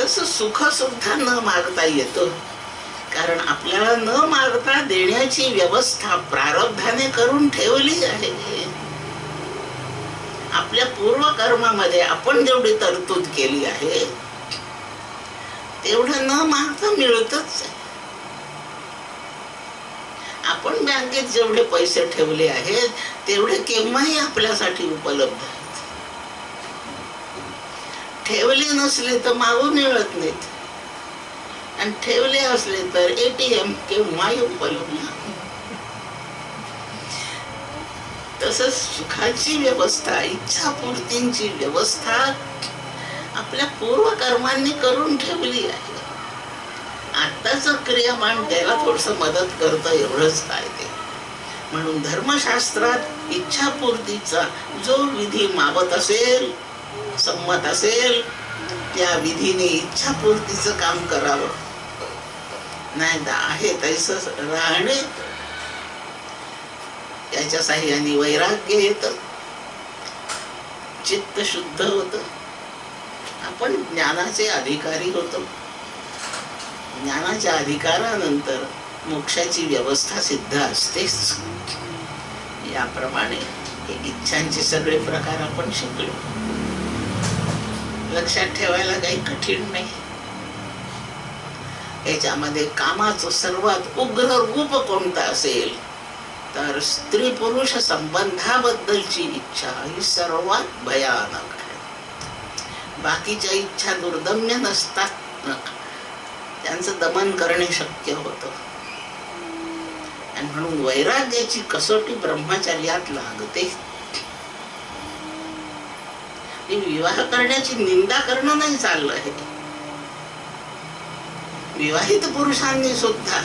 तसं सुख सुद्धा न मागता येतं. कारण आपल्याला न मागता देण्याची व्यवस्था प्रारब्धाने करून ठेवली आहे. आपल्या पूर्वकर्मामध्ये आपण जेवढी तरतूद केली आहे तेवढं न मागता मिळतच. आपण बँकेत जेवढे पैसे ठेवले आहेत तेवढे केव्हाही आपल्यासाठी उपलब्ध आहेत. ठेवले नसले तर मागून मिळत नाहीत, आणि ठेवले असले तर ATM केव्हाही उपलब्ध. तसंच सुखाची व्यवस्था, इच्छापूर्तींची व्यवस्था आपल्या पूर्वकर्मांनी करून ठेवली आहे. आत्ताच क्रियामान त्याला थोडस मदत करतं, एवढंच काय ते. म्हणून धर्मशास्त्रात इच्छापूर्तीचा जो विधी मावत असेल, संमत असेल, त्या विधीने इच्छापूर्तीचं काम करावं. नाही तर आहे तैसंच राहणे. याच्या साह्याने वैराग्य येतं, चित्त शुद्ध होतं, आपण ज्ञानाचे अधिकारी होतो. ज्ञानाच्या अधिकारानंतर मोक्षाची व्यवस्था सिद्ध असतेच. याप्रमाणे हे इच्छांचे सगळे प्रकार आपण शिकलो. लक्षात ठेवायला काही कठीण नाही. याच्यामध्ये कामाचं सर्वात उग्र रूप कोणतं असेल तर स्त्री पुरुष संबंधाबद्दलची इच्छा ही सर्वात भयानक आहे. बाकीच्या इच्छा दुर्दम्य नसतात, त्यांचं दमन करणे शक्य होतं. आणि म्हणून वैराग्याची कसोटी ब्रह्मचर्यात लागते. विवाह करण्याची निंदा करणं नाही चाललं आहे. विवाहित पुरुषांनी सुद्धा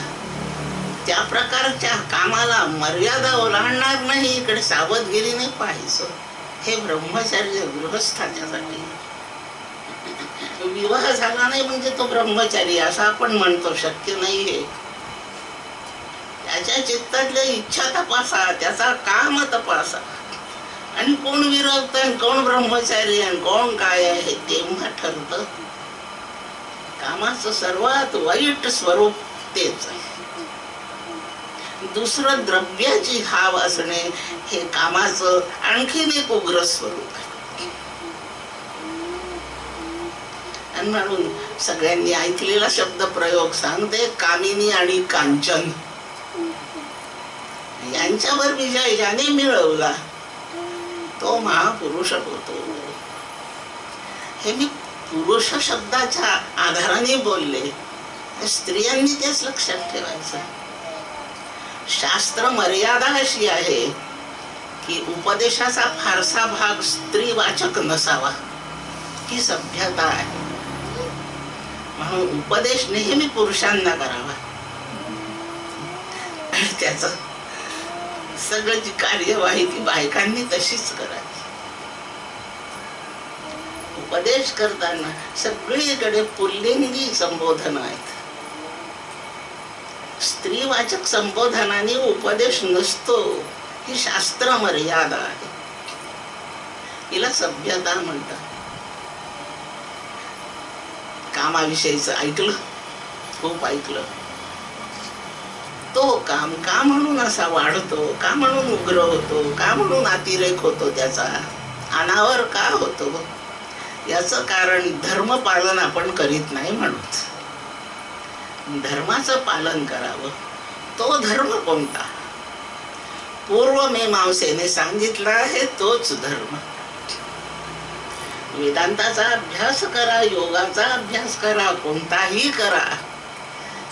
त्या प्रकारच्या कामाला मर्यादा ओलांडणार नाही, इकडे सावधगिरीने पाहायचं. हे ब्रह्मचर्य गृहस्थाच्यासाठी. विवाह झाला नाही म्हणजे तो ब्रह्मचारी असं आपण म्हणतो, शक्य नाही हे. त्याच्या चित्तातल्या इच्छा तपासा, त्याचा काम तपासा, आणि कोण विरक्त आणि कोण ब्रह्मचारी आणि कोण काय आहे तेव्हा ठरतं. कामाचं सर्वात वाईट स्वरूप तेच आहे. दुसरं द्रव्याची हाव असणे हे कामाचं आणखीन एक उग्र स्वरूप आहे. आणि म्हणून सगळ्यांनी ऐकलेला शब्द प्रयोग सांगते, कामिनी आणि कांचन यांच्यावर विजय ज्याने मिळवला तो महापुरुष होतो. हे मी पुरुष शब्दाच्या आधाराने बोलले. स्त्रियांनी तेच लक्षात ठेवायचं. शास्त्र मर्यादा अशी आहे की उपदेशाचा फारसा भाग स्त्रीवाचक नसावा, ही सभ्यता आहे. म्हणून उपदेश नेहमी पुरुषांना करावा. त्याच सगळं जी कार्यवाही ती बायकांनी तशीच करावी. उपदेश करताना सगळीकडे पुल्लिंगी संबोधन आहेत. स्त्रीवाचक संबोधनाने उपदेश नसतो, ही शास्त्र मर्यादा आहे. हिला सभ्यता म्हणतात. कामाविषयीच ऐकलं, खूप ऐकलं. तो काम का म्हणून असा वाढतो, का म्हणून उग्र होतो, का म्हणून अतिरेक होतो, त्याचा अनावर का होतो, याचं कारण धर्मपालन आपण करीत नाही म्हणून. धर्माचं पालन करावं. तो धर्म कोणता? पूर्वमीमांसेने सांगितला आहे तोच धर्म. वेदांताचा अभ्यास करा, योगाचा अभ्यास करा, कोणताही करा,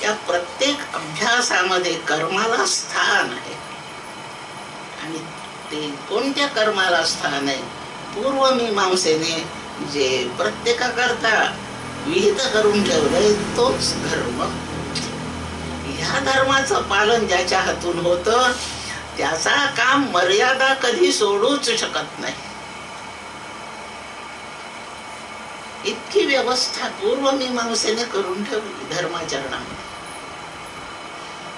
या प्रत्येक अभ्यासामध्ये कर्माला स्थान आहे. आणि ते कोणत्या कर्माला स्थान आहे? पूर्वमीमांसेने जे प्रत्येकाकरता विहित करून ठेवलंय तोच धर्म. ह्या धर्माचं पालन ज्याच्या हातून होतं त्याचा काम मर्यादा कधी सोडूच शकत नाही. इतकी व्यवस्था पूर्वमीमांसेने करून ठेवली धर्माचरणामध्ये.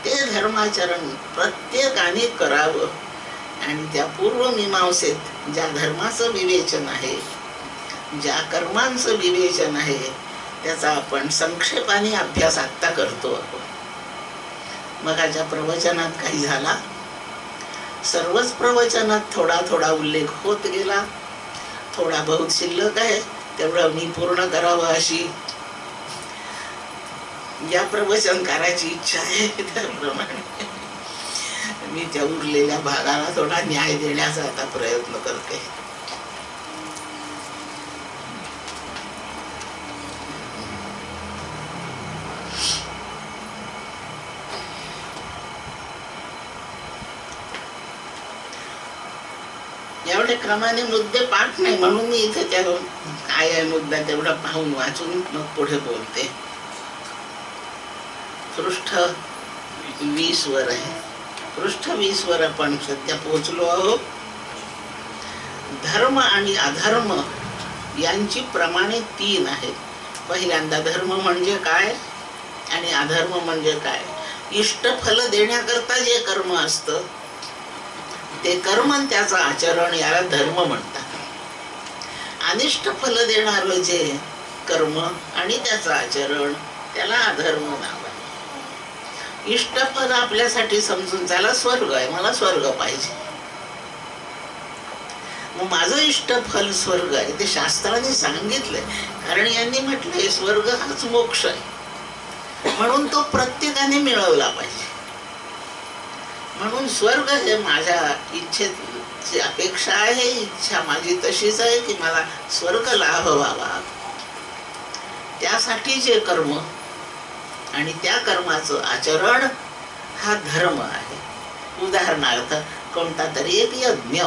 ते धर्माचरण प्रत्येकाने करावं. आणि त्या पूर्वमीमांसेत ज्या धर्माचं विवेचन आहे, ज्या कर्मांचं विवेचन आहे, त्याचा आपण संक्षेपाने अभ्यास आत्ता करतो. मगाच्या प्रवचनात काही झाला, सर्वच प्रवचनात थोडा थोडा उल्लेख होत गेला. थोडा बहुत शिल्लक आहे, तेवढं मी पूर्ण करावं अशी या प्रवचनकाराची इच्छा आहे. त्याप्रमाणे मी त्या उरलेल्या भागाला थोडा न्याय देण्याचा आता प्रयत्न करते. एवढ्या क्रमाने मुद्दे पाठ नाही, म्हणून मी इथे त्या काय आहे मुद्दा तेवढा पाहून वाचून मग पुढे बोलते. पृष्ठ 20 वर आहे. पृष्ठ 20 वर आपण सध्या पोहोचलो आहोत. धर्म आणि अधर्म यांची प्रमाणे 3 आहेत. पहिल्यांदा धर्म म्हणजे काय आणि अधर्म म्हणजे काय. इष्टफल देण्याकरता जे कर्म असतं ते कर्म आणि त्याचं आचरण याला धर्म म्हणतात. अनिष्ट फल देणारं जे कर्म आणि त्याचं आचरण त्याला अधर्म नाव आहे. इष्टफल आपल्यासाठी समजून त्याला स्वर्ग आहे, मला स्वर्ग पाहिजे, मग माझं इष्टफल स्वर्ग आहे. ते शास्त्राने सांगितलंय, कारण यांनी म्हटलंय स्वर्ग हाच मोक्ष आहे, म्हणून तो प्रत्येकाने मिळवला पाहिजे. म्हणून स्वर्ग हे माझ्या इच्छेची अपेक्षा आहे. इच्छा माझी तशीच आहे की मला स्वर्ग लाभ व्हावा. त्यासाठी जे कर्म आणि त्या कर्माचं आचरण हा धर्म आहे. उदाहरणार्थ कोणता तरी एक यज्ञ,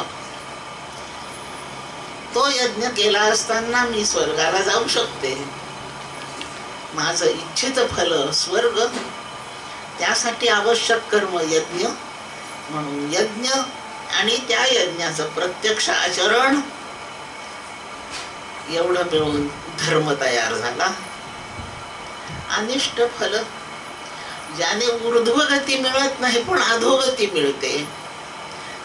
तो यज्ञ केला असताना मी स्वर्गाला जाऊ शकते. माझं इच्छित फल स्वर्ग, त्यासाठी आवश्यक कर्म यज्ञ. म्हणून यज्ञ आणि त्या यज्ञाचं प्रत्यक्ष आचरण एवढं मिळून धर्म तयार झाला. अनिष्ट फल, ज्याने ऊर्ध्वगती मिळत नाही पण अधोगती मिळते,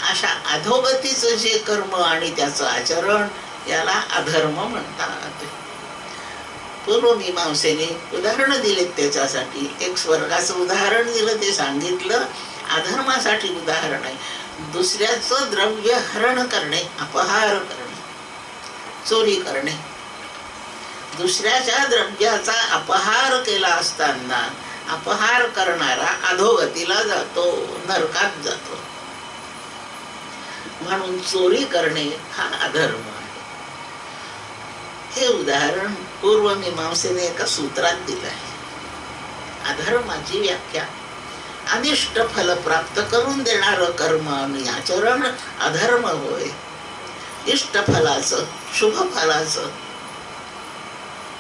अशा अधोगतीचं जे कर्म आणि त्याचं आचरण याला अधर्म म्हणतात. पूर्वमीमांसेने उदाहरण दिलेत त्याच्यासाठी. एक स्वर्गाचं उदाहरण दिलं, ते सांगितलं. अधर्मासाठी उदाहरण आहे दुसऱ्याचं द्रव्य हरण करणे, अपहार करणे, चोरी करणे. दुसऱ्याच्या द्रव्याचा अपहार केला असताना अपहार करणारा अधोगतीला जातो, नरकात जातो. म्हणून चोरी करणे हा अधर्म आहे. हे उदाहरण पूर्वमीमांसेने एका सूत्रात दिलं आहे. अधर्माची व्याख्या अनिष्ट फल प्राप्त करून देणारं कर्म आणि आचरण अधर्म होय. इष्ट फलाचं, शुभ फलाचं,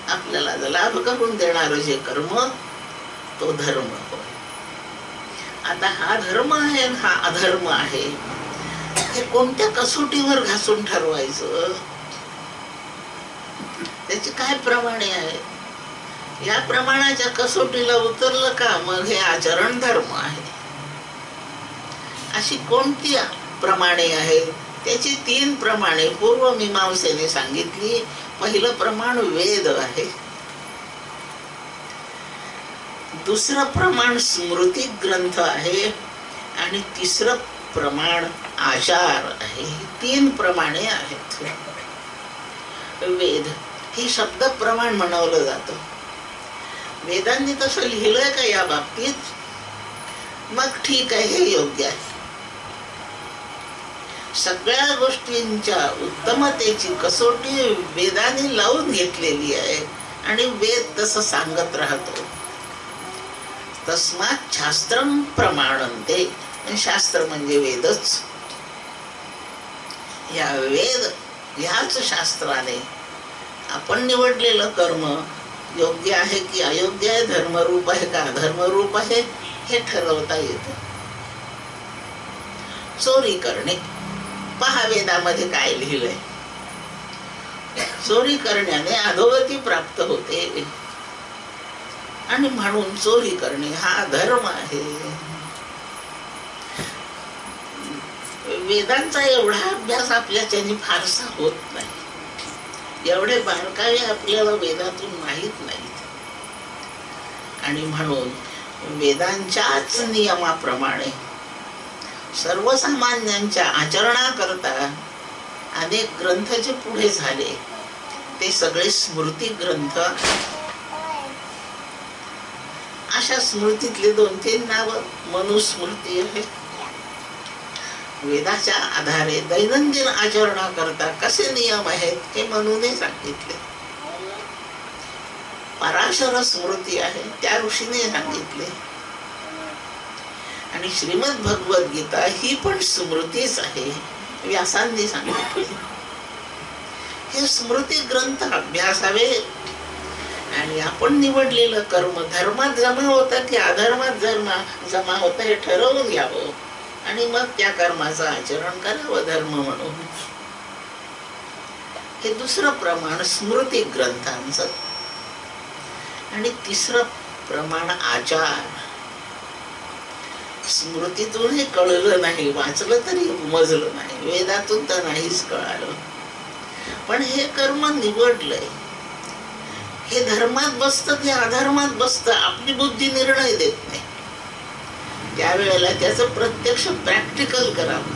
आपल्याला लाभ करून देणारं जे कर्म तो धर्म होय. आता हा धर्म आहे, हा अधर्म आहे, हे कोणत्या कसोटीवर घासून ठरवायचं, त्याची काय प्रमाणे आहे. या प्रमाणाच्या कसोटीला उतरलं का मग हे आचरण धर्म आहे. अशी कोणती प्रमाणे आहेत, त्याची 3 प्रमाणे पूर्वमीमांसेने सांगितली. पहिलं प्रमाण वेद आहे, दुसरं प्रमाण स्मृती ग्रंथ आहे आणि तिसरं प्रमाण आचार आहे. ही 3 प्रमाणे आहेत. वेद हे शब्द प्रमाण म्हणवलं जातं. वेदांनी तसं लिहिलंय का या बाबतीत, मग ठीक आहे, हे योग्य आहे. सगळ्या गोष्टींच्या उत्तमतेची कसोटी वेदांनी लावून घेतलेली आहे आणि वेद तसं सांगत राहतो. तस्मात् शास्त्रम प्रमाणन्ते. शास्त्र म्हणजे वेदच. या वेद ह्याच शास्त्राने आपण निवडलेलं कर्म योग्य आहे की अयोग्य आहे, धर्मरूप आहे का अधर्मरूप आहे, हे ठरवता येतं. चोरी करणे, पहा वेदामध्ये काय लिहिलंय. चोरी करण्याने अधोगती प्राप्त होते आणि म्हणून चोरी करणे हा धर्म आहे. वेदांचा एवढा अभ्यास आपल्याच्याने फारसा होत नाही. एवढे बारकावे आपल्याला वेदातून माहीत नाहीत आणि म्हणून वेदांच्याच नियमाप्रमाणे सर्वसामान्यांच्या आचरणाकरता अनेक ग्रंथ जे पुढे झाले ते सगळे स्मृती ग्रंथ. अशा स्मृतीतले 2-3 नाव मनुस्मृती आहे. वेदाच्या आधारे दैनंदिन आचरणाकरता कसे नियम आहेत हे मनूने सांगितले. पराशर स्मृती आहे, त्या ऋषीने सांगितले. आणि श्रीमद भगवद्गीता ही पण स्मृतीच आहे, व्यासांनी सांगितले. हे स्मृती ग्रंथ अभ्यासावे. आणि आपण निवडलेलं कर्म धर्मात जमा होतं की अधर्मात जमा होतं हे ठरवून घ्यावं आणि मग त्या कर्माचं आचरण करावं धर्म म्हणून. हे दुसरं प्रमाण स्मृती ग्रंथांचं. आणि तिसरं प्रमाण आचार. स्मृतीतून हे कळलं नाही, वाचलं तरी उमजलं नाही, वेदातून तर नाहीच कळालं, पण हे कर्म निवडलंय. हे धर्मात बसतं की अधर्मात बसतं आपली बुद्धी निर्णय देत नाही. त्यावेळेला त्याचं प्रत्यक्ष प्रॅक्टिकल करावं,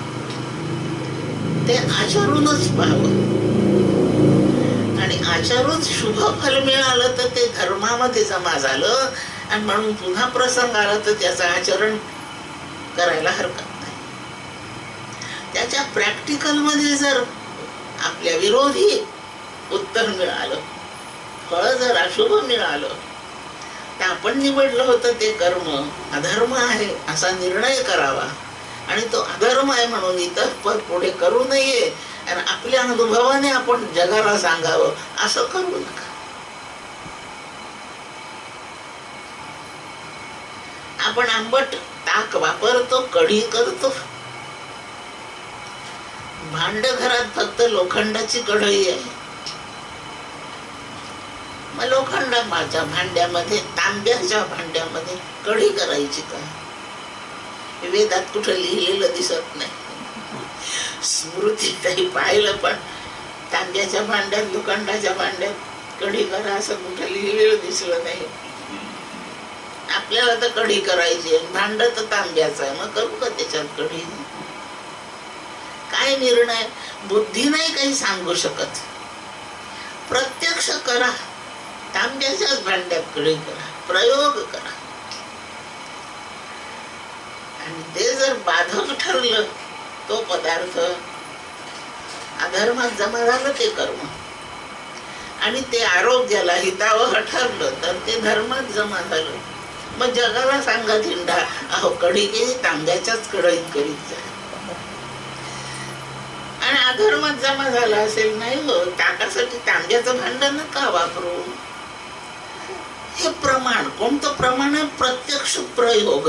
ते आचरूनच पाहावं. आणि आचरून शुभ फल मिळालं तर ते धर्मामध्ये जमा झालं आणि म्हणून पुन्हा प्रसंग आला तर त्याचं आचरण करायला हरकत नाही. त्याच्या प्रॅक्टिकल मध्ये जर आपल्या विरोधी उत्तर मिळालं, फळ जर अशुभ मिळालं, तर आपण निवडलं होतं ते कर्म अधर्म आहे असा निर्णय करावा आणि तो अधर्म आहे म्हणून इतर पुढे करू नये आणि आपल्या अनुभवाने आपण जगाला सांगावं असं करू नका. आपण आंबट ताक वापरतो, कढी करतो, भांड घरात फक्त लोखंडाची कढई आहे, मग लोखंडाच्या भांड्यामध्ये तांब्याच्या भांड्यामध्ये कढी करायची का? वेदात कुठं लिहिलेलं दिसत नाही. स्मृती काही पाहिलं पण तांब्याच्या भांड्यात लोखंडाच्या भांड्यात कढी करा असं कुठं लिहिलेलं दिसलं नाही. आपल्याला तर कढी करायची आहे, भांड तर तांब्याचं आहे, मग करू का त्याच्यात कढी? काय निर्णय बुद्धी नाही काही सांगू शकत, प्रत्यक्ष करा. तांब्याच्याच भांड्यात कढी करा, प्रयोग करा. आणि ते जर बाधक ठरलं तो पदार्थ अधर्मात जमा झालं ते कर्म आणि ते आरोग्याला हितावह ठरलं तर ते धर्मात जमा झालं. मग जगाला सांगा धिंडा, अहो कढी केली तांब्याच्याच कढईत करीत जा. आणि अधर्मात जमा झाला असेल, नाही हो ताकासाठी तांब्याचं भांड नका वापरू. हे प्रमाण कोणतं प्रमाण आहे? प्रत्यक्ष प्रयोग,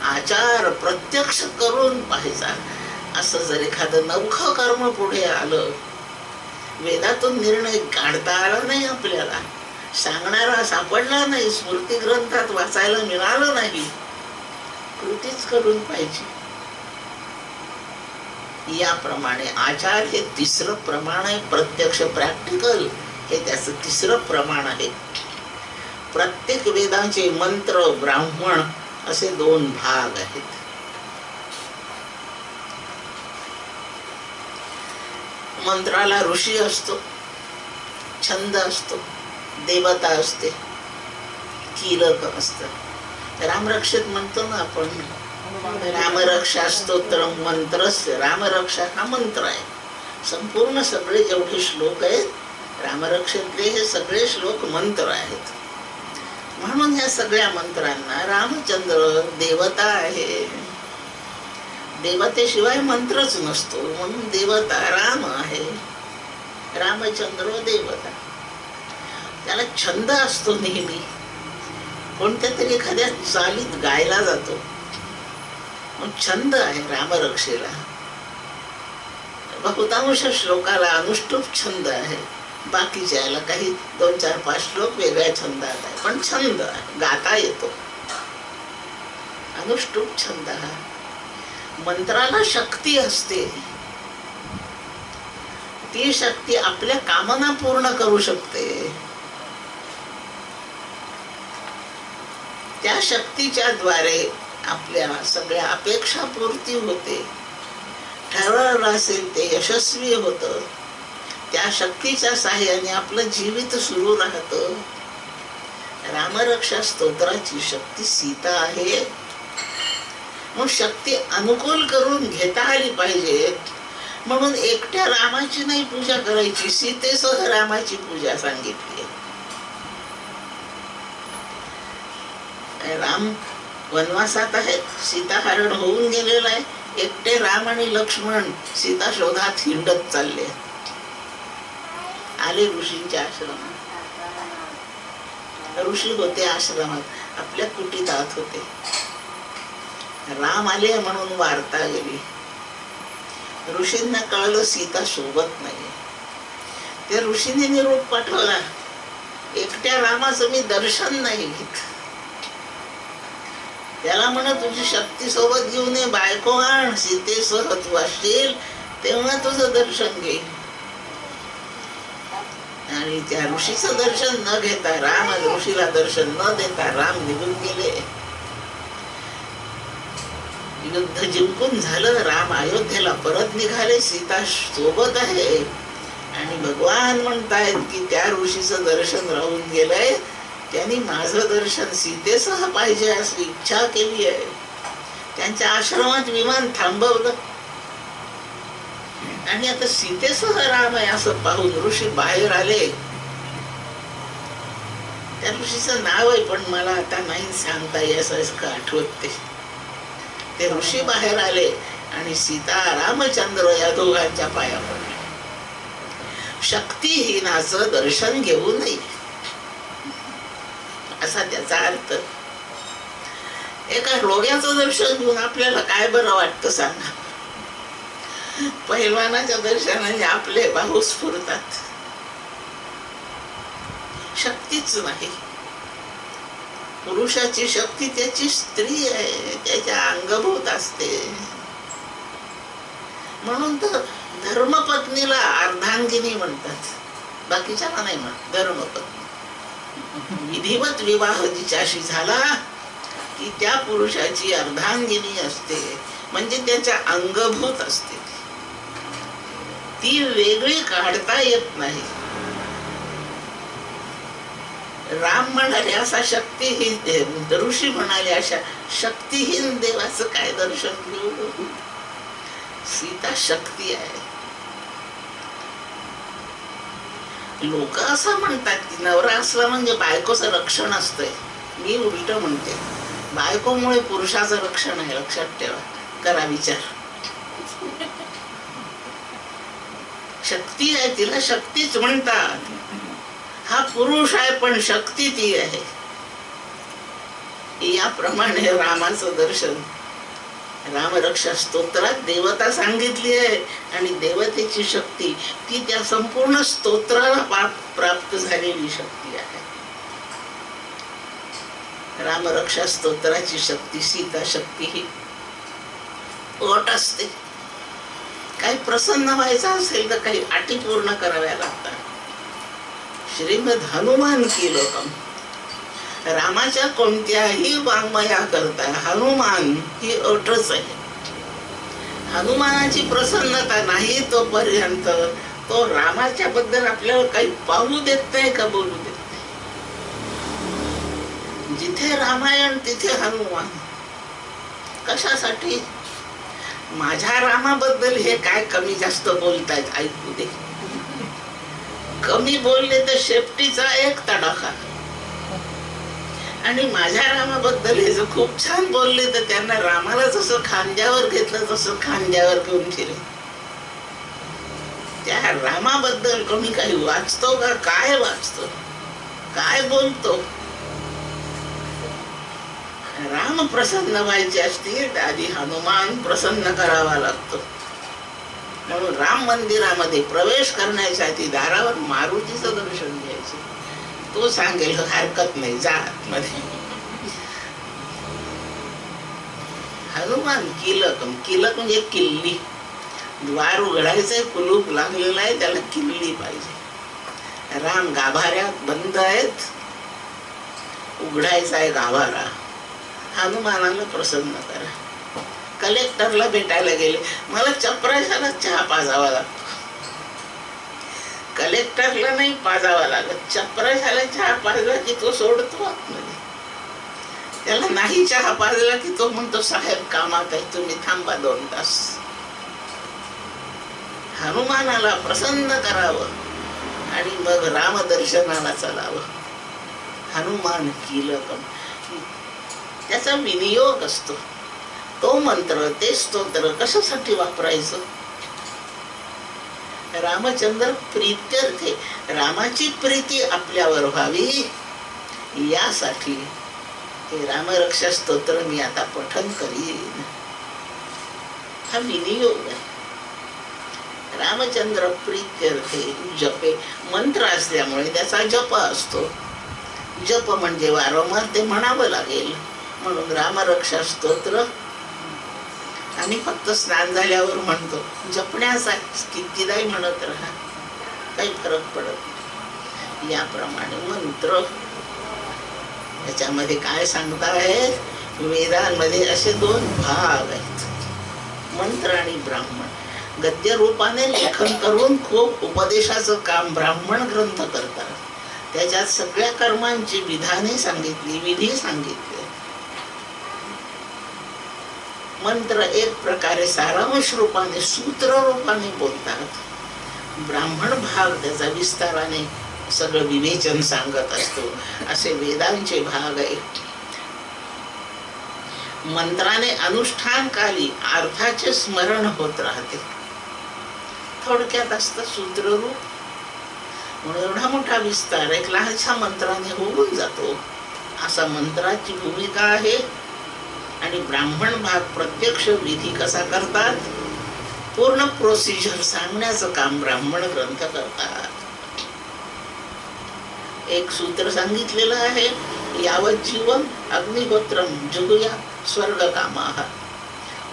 आचार प्रत्यक्ष करून पाहायचा. असं जर एखादं नवखं कर्म पुढे आलं, वेदातून निर्णय काढता आला नाही, आपल्याला सांगणारा सापडला नाही, स्मृती ग्रंथात वाचायला मिळालं नाही, कृतीच करून पाहिजे. याप्रमाणे आचार हे तिसरं प्रमाण आहे. प्रत्यक्ष प्रॅक्टिकल हे त्याचं तिसरं प्रमाण आहे. प्रत्येक वेदांचे मंत्र ब्राह्मण असे दोन भाग आहेत. मंत्राला ऋषी असतो, छंद असतो, देवता असते, कीलक असतं. रामरक्षेत म्हणतो ना आपण, रामरक्षा स्तोत्र मंत्रस्य. रामरक्षा हा मंत्र आहे. संपूर्ण सगळे जेवढे श्लोक आहेत रामरक्षेतले हे सगळे श्लोक मंत्र आहेत. म्हणून ह्या सगळ्या मंत्रांना रामचंद्र देवता आहे. देवतेशिवाय मंत्रच नसतो, म्हणून देवता राम आहे. रामचंद्र देवता. त्याला छंद असतो नेहमी, कोणत्या तरी एखाद्या चालीत गायला जातो, छंद आहे रामरक्षेला. बहुतांश श्लोकाला अनुष्टुप छंद आहे, बाकीच्या याला काही 2, 4, 5 श्लोक वेगळ्या छंदात आहे, पण छंद आहे, गाता येतो. अनुष्टुप छंद हा. मंत्राला शक्ती असते, ती शक्ती आपल्या कामना पूर्ण करू शकते. त्या शक्तीच्या द्वारे आपल्या सगळ्या अपेक्षा पूर्ती होते. ठरवलं असेल ते यशस्वी होतं. त्या शक्तीच्या साह्याने आपलं जीवित सुरू राहतं. रामरक्षा स्तोत्राची शक्ती सीता आहे. मग शक्ती अनुकूल करून घेता आली पाहिजे. म्हणून एकट्या रामाची नाही पूजा करायची, सीतेसह रामाची पूजा सांगितली. राम वनवासात आहेत, सीताहरण होऊन गेलेलं आहे, एकटे राम आणि लक्ष्मण सीता शोधात हिंडत चालले. आले ऋषींच्या आश्रमात. ऋषी होते आश्रमात, आपल्या कुटीतात होते. राम आले म्हणून वार्ता गेली. ऋषींना कळलं सीता सोबत नाही. त्या ऋषीने निरोप पाठवला, एकट्या रामाचं मी दर्शन नाही घेत. त्याला म्हणा तुझी शक्ती सोबत घेऊन ये, बायको आण, सीतेसह तू असशील तेव्हा तुझं दर्शन घे. आणि त्या ऋषीचं दर्शन न घेता राम, ऋषीला दर्शन न देता राम निघून गेले. युद्ध जिंकून झालं, राम अयोध्येला परत निघाले, सीता सोबत आहे. आणि भगवान म्हणतायत की त्या ऋषीचं दर्शन राहून गेलंय, त्यांनी माझं दर्शन सीतेसह पाहिजे अशी इच्छा केली आहे. त्यांच्या आश्रमात विमान थांबवलं आणि आता सीतेसह राम आहे असं पाहून ऋषी बाहेर आले. त्या ऋषीचं नाव आहे पण मला आता नाही सांगता येत, आठवत ते ऋषी बाहेर आले आणि सीता रामचंद्र या दोघांच्या पाया पडले. शक्तिहीनाचं दर्शन घेऊ नये असा त्याचा अर्थ. एका रोग्याचं दर्शन घेऊन आपल्याला काय बरं वाटतं सांगा. पहिलवानाच्या दर्शनाने आपले बाहू स्फुरतात. शक्तीच नाही. पुरुषाची शक्ती त्याची स्त्री आहे, त्याच्या अंगभूत असते. म्हणून तर धर्मपत्नीला अर्धांगिनी म्हणतात, बाकीच्याला नाही म्हणत. धर्मपत्नी विधिवत विवाह जिच्याशी झाला की त्या पुरुषाची अर्धांगिनी असते, म्हणजे त्याच्या अंगभूत असते. ती वेगळी काढता येत नाही. राम म्हणाले असा शक्तीहीन, ऋषी म्हणाले अशा शक्तीहीन देवाचं काय दर्शन घेऊ. सीता शक्ती आहे. लोक असं म्हणतात की नवरा असला म्हणजे बायकोचं रक्षण असतंय. मी उलट म्हणते, बायकोमुळे पुरुषाचं रक्षण आहे. लक्षात ठेवा, करा विचार. शक्ती आहे, तिला शक्तीच म्हणतात. हा पुरुष आहे पण शक्ती ती आहे. याप्रमाणे रामाचं दर्शन रामरक्षा स्तोत्रात देवता सांगितली आहे आणि देवतेची शक्ती ती त्या संपूर्ण स्तोत्राला प्राप्त झालेली शक्ती आहे. रामरक्षा स्तोत्राची शक्ती, सीता शक्ती ही अट असते. काही प्रसन्न व्हायचं असेल तर काही अटी पूर्ण कराव्या लागतात. श्रीमद हनुमान कीलकम, रामाच्या कोणत्याही वाङ्मया करता हनुमान ही अटच आहे. हनुमानाची प्रसन्नता नाही तोपर्यंत तो रामाच्या बद्दल आपल्याला काही पाहू देत नाही का बोलू देत नाही. जिथे रामायण तिथे हनुमान. कशासाठी? माझ्या रामाबद्दल हे काय कमी जास्त बोलतायत ऐकू दे. कमी बोलले तर शेपटीचा एक तडाखा, आणि माझ्या रामाबद्दल हे जर खूप छान बोलले तर त्यांना रामाला जसं खांद्यावर घेतलं तसं खांद्यावर घेऊन फिरे. त्या रामाबद्दल कोणी काही वाचतो का? काय वाचतो, काय बोलतो? राम प्रसन्न व्हायचे असतील तर आधी हनुमान प्रसन्न करावा लागतो. म्हणून राम मंदिरामध्ये प्रवेश करण्याच्या आधी दारावर मारुतीचं दर्शन घ्यायचं. तो सांगेल हरकत नाही, जा आतमध्ये. हनुमान कीलकम, कीलक म्हणजे किल्ली. द्वार उघडायचंय, कुलूप लागलेलं आहे, त्याला किल्ली पाहिजे. राम गाभाऱ्यात बंद आहेत, उघडायचा आहे गाभारा. हनुमानाला प्रसन्न करा. कलेक्टरला भेटायला गेले, मला चपराशाला चहा पाजावा लागतो. कलेक्टरला नाही पाजावा लागत, चपराशाला चहा पाजला की तो सोडतो आतमध्ये. त्याला नाही चहा पाजला की तो म्हणतो साहेब कामात आहे, तुम्ही थांबा 2 तास. हनुमानाला प्रसन्न करावं आणि मग रामदर्शनाला चलावं. हनुमान कीलकम, त्याचा विनियोग असतो. तो मंत्र, ते स्तोत्र कशासाठी वापरायचं? रामचंद्र प्रीत्यर्थे, रामाची प्रीती आपल्यावर व्हावी यासाठी हे रामरक्षा स्तोत्र मी आता पठन करीन. हा विनियोग आहे. रामचंद्र प्रीत्यर्थे जपे, मंत्र असल्यामुळे त्याचा जप असतो. जप म्हणजे वारंवार ते म्हणावं लागेल. म्हणून रामरक्षा स्तोत्र आम्ही फक्त स्नान झाल्यावर म्हणतो. जपण्याचा कितीदाही म्हणत राहा, काही फरक पडत नाही. याप्रमाणे मंत्र, याच्यामध्ये काय सांगतायत? वेदांमध्ये असे 2 भाग आहेत, मंत्र आणि ब्राह्मण. गद्य रूपाने लेखन करून खूप उपदेशाचं काम ब्राह्मण ग्रंथ करतात. त्याच्यात सगळ्या कर्मांची विधाने सांगितली, विधी सांगितले. मंत्र एक प्रकारे सारांश रूपाने, सूत्र रूपाने बोलतात. ब्राह्मण भाग त्याचा विस्ताराने सगळं विवेचन सांगत असतो. असे वेदांचे भाग आहेत. मंत्राने अनुष्ठानकाली अर्थाचे स्मरण होत राहते. थोडक्यात असतं सूत्ररूप, म्हणून एवढा मोठा विस्तार एक लहानशा मंत्राने होऊन जातो. असा मंत्राची भूमिका आहे. आणि ब्राह्मण भाग प्रत्यक्ष विधी कसा करतात, पूर्ण प्रोसिजर सांगण्याचं काम ब्राह्मण ग्रंथ करतात. एक सूत्र सांगितलेलं आहे, यावत जीवन अग्निहोत्रम जुगुया स्वर्ग कामाः.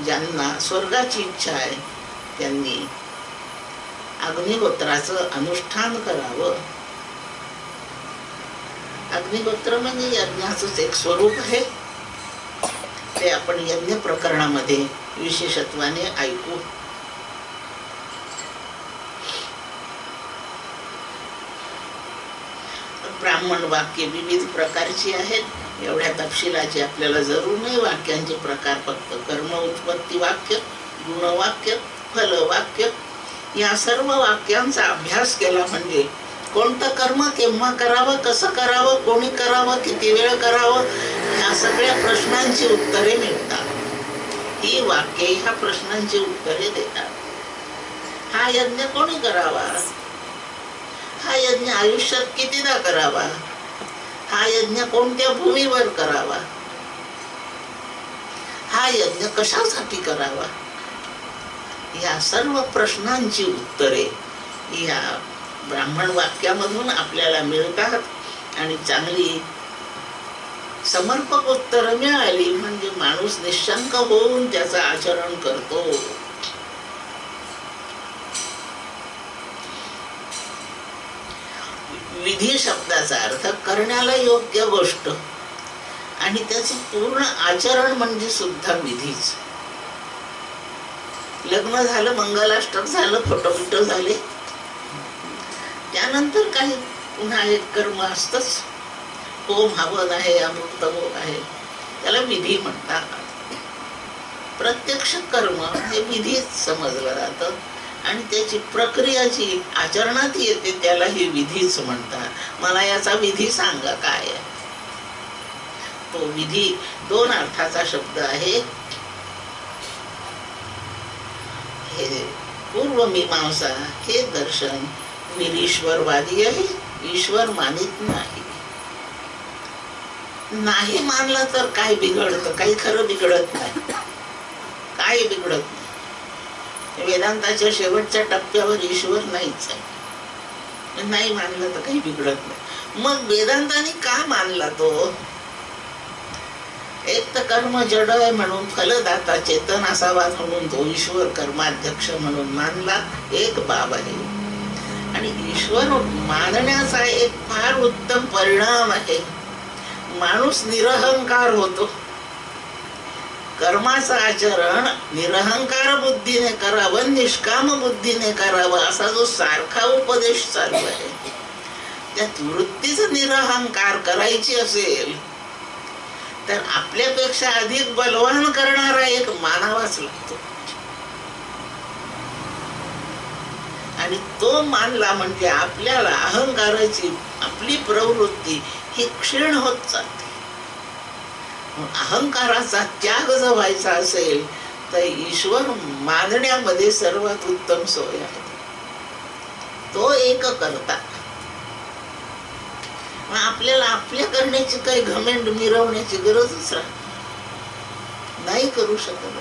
ज्यांना स्वर्गाची इच्छा आहे त्यांनी अग्निहोत्राचं अनुष्ठान करावं. अग्निहोत्र म्हणजे यज्ञाचंच एक स्वरूप आहे. ते आपण यज्ञ प्रकरणामध्ये विशेषत्वाने ऐकू. ब्राह्मण वाक्य विविध प्रकारची आहेत. एवढ्या तपशिलाची आपल्याला जरूर नाही. वाक्यांचे प्रकार फक्त कर्म उत्पत्ती वाक्य, गुणवाक्य, फलवाक्य, या सर्व वाक्यांचा अभ्यास केला म्हणजे कोणतं कर्म केव्हा करावं, कसं करावं, कोणी करावं, किती वेळ करावं, ह्या सगळ्या प्रश्नांची उत्तरे मिळतात. ही वाक्ये ह्या प्रश्नांची उत्तरे देतात. हा यज्ञ कोणी करावा, हा यज्ञ आयुष्यात कितीदा करावा, हा यज्ञ कोणत्या भूमीवर करावा, हा यज्ञ कशासाठी करावा, या सर्व प्रश्नांची उत्तरे या ब्राह्मण वाक्यामधून आपल्याला मिळतात. आणि चांगली समर्पक उत्तर मिळाली म्हणजे माणूस निशंक होऊन त्याचं आचरण करतो. विधी शब्दाचा अर्थ करण्याला योग्य गोष्ट, आणि त्याचं पूर्ण आचरण म्हणजे सुद्धा विधीच. लग्न झालं, मंगलाष्टक झालं, फोटो झाले, त्यानंतर काही पुन्हा एक कर्म असतंच. होम हवन आहे, अमृत होम आहे, त्याला विधी म्हणतात. प्रत्यक्ष कर्म हे विधीच समजलं जातं आणि त्याची प्रक्रिया जी आचरणात येते त्याला हे विधीच म्हणतात. मला याचा विधी सांगा काय आहे. तो विधी 2 अर्थाचा शब्द आहे. हे पूर्वमीमांसा हे दर्शन निरीश्वरवादी आहे. ईश्वर मानित नाही. नाही मानलं तर काय बिघडतं? काही खरं बिघडत नाही, काय बिघडत नाही. वेदांताच्या शेवटच्या टप्प्यावर ईश्वर नाहीच आहे. नाही मानलं तर काही बिघडत नाही. मग वेदांताने का मानला तो? एक तर कर्म जड आहे म्हणून फलदाता चेतन असावा म्हणून तो ईश्वर कर्माध्यक्ष म्हणून मानला, एक बाब आहे. आणि ईश्वर मानण्याचा एक फार उत्तम परिणाम आहे. माणूस निरहंकार होतो. कर्माचं आचरण निरहंकार बुद्धीने करावं, निष्काम बुद्धीने करावं असा जो सारखा उपदेश चालू आहे, त्यात वृत्तीच निरहंकार करायची असेल तर आपल्यापेक्षा अधिक बलवान करणारा एक मानावाच लागतो. आणि तो मानला म्हणजे आपल्याला अहंकाराची आपली प्रवृत्ती ही क्षीण होत जाते. अहंकाराचा त्याग जर व्हायचा असेल तर ईश्वर मानण्यामध्ये सर्वात उत्तम सोय आहे. तो एक करता. आपल्याला आपल्या करण्याची काही घमेंड मिरवण्याची गरजच नाही करू शकत.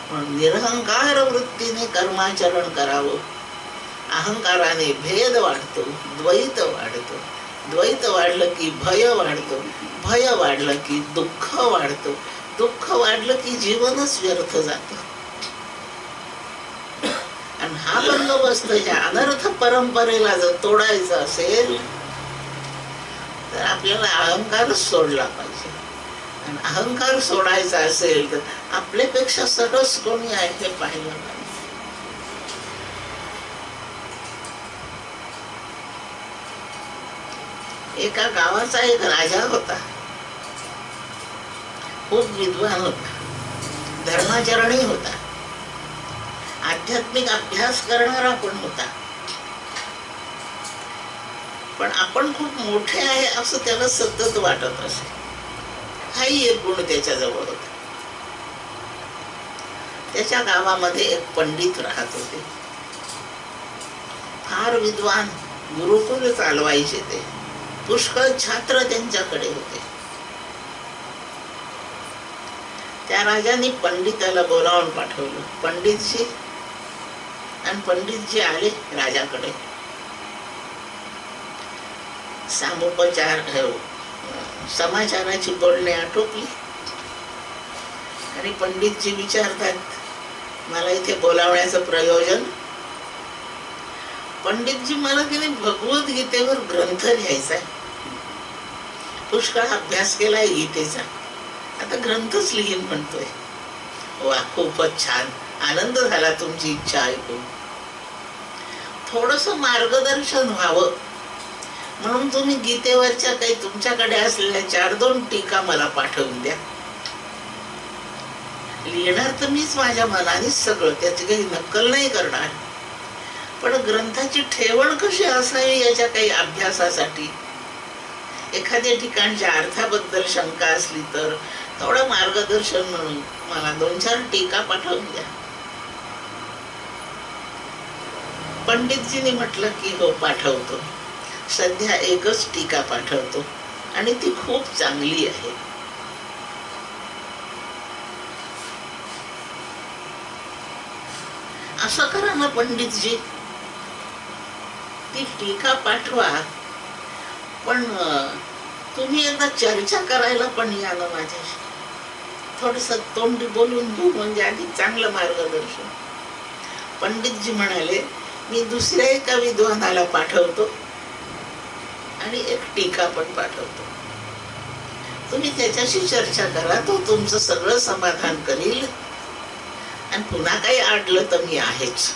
पण निरहंकार वृत्तीने कर्माचरण करावं. अहंकाराने भेद वाढतो, द्वैत वाढतो. द्वैत वाढलं की भय वाढतो, भय वाढलं की दुःख वाढतो, दुःख वाढलं की जीवनच व्यर्थ जातं. आणि हा बंदोबस्त ज्या अनर्थ परंपरेला जर तोडायचा असेल तर आपल्याला अहंकारच सोडला पाहिजे. आणि अहंकार सोडायचा असेल तर आपल्यापेक्षा सरस कोणी आहे ते पाहिलं पाहिजे. एका गावाचा एक राजा होता. खूप विद्वान होता, धर्माचरणी होता, आध्यात्मिक अभ्यास करणारा पण होता. पण आपण खूप मोठे आहे असं त्याला सतत वाटत असे. हाही एक गुण त्याच्याजवळ होता. त्याच्या गावामध्ये एक पंडित राहत होते, फार विद्वान, गुरुकुल चालवायचे ते. पुष्कळ छात्र त्यांच्याकडे होते. त्या राजाने पंडिताला बोलावून पाठवलं. पंडितजी आणि पंडितजी आले राजाकडे. सामोपचार समाचाराची बोलणे आटोपली आणि पंडितजी विचारतात, मला इथे बोलावण्याचं प्रयोजन? पंडितजी, मला की नाही भगवद्गीतेवर ग्रंथ लिहायचा आहे. पुष्कळ अभ्यास केलाय गीतेचा, आता ग्रंथच लिहीन म्हणतोय. वा, खूपच छान, आनंद झाला तुमची इच्छा ऐकून. थोडस मार्गदर्शन व्हावं म्हणून तुम्ही गीतेवरच्या काही तुमच्याकडे असलेल्या 4-2 टीका मला पाठवून द्या. लिहिणार तर मीच माझ्या मनानेच सगळं, त्याची काही नक्कल नाही करणार. पण ग्रंथाची ठेवण कशी असावी याच्या काही अभ्यासासाठी, एखाद्या ठिकाणच्या अर्थाबद्दल शंका असली तर थोडं मार्गदर्शन म्हणून मला 2-4 टीका पाठवून द्या. पंडितजींनी म्हटलं की हो, पाठवतो. सध्या एकच टीका पाठवतो आणि ती खूप चांगली आहे. असं करा ना पंडितजी, ती टीका पाठवा, पण तुम्ही एकदा चर्चा करायला पण या ना माझ्याशी. थोडस तोंडी बोलून घेऊ म्हणजे अधिक चांगलं मार्गदर्शन. पंडितजी म्हणाले, मी दुसऱ्या एका विद्वानाला पाठवतो आणि एक टीका पण पाठवतो. तुम्ही त्याच्याशी चर्चा करा, तो तुमचं सगळं समाधान करील आणि पुन्हा काही अडलं तर मी आहेच.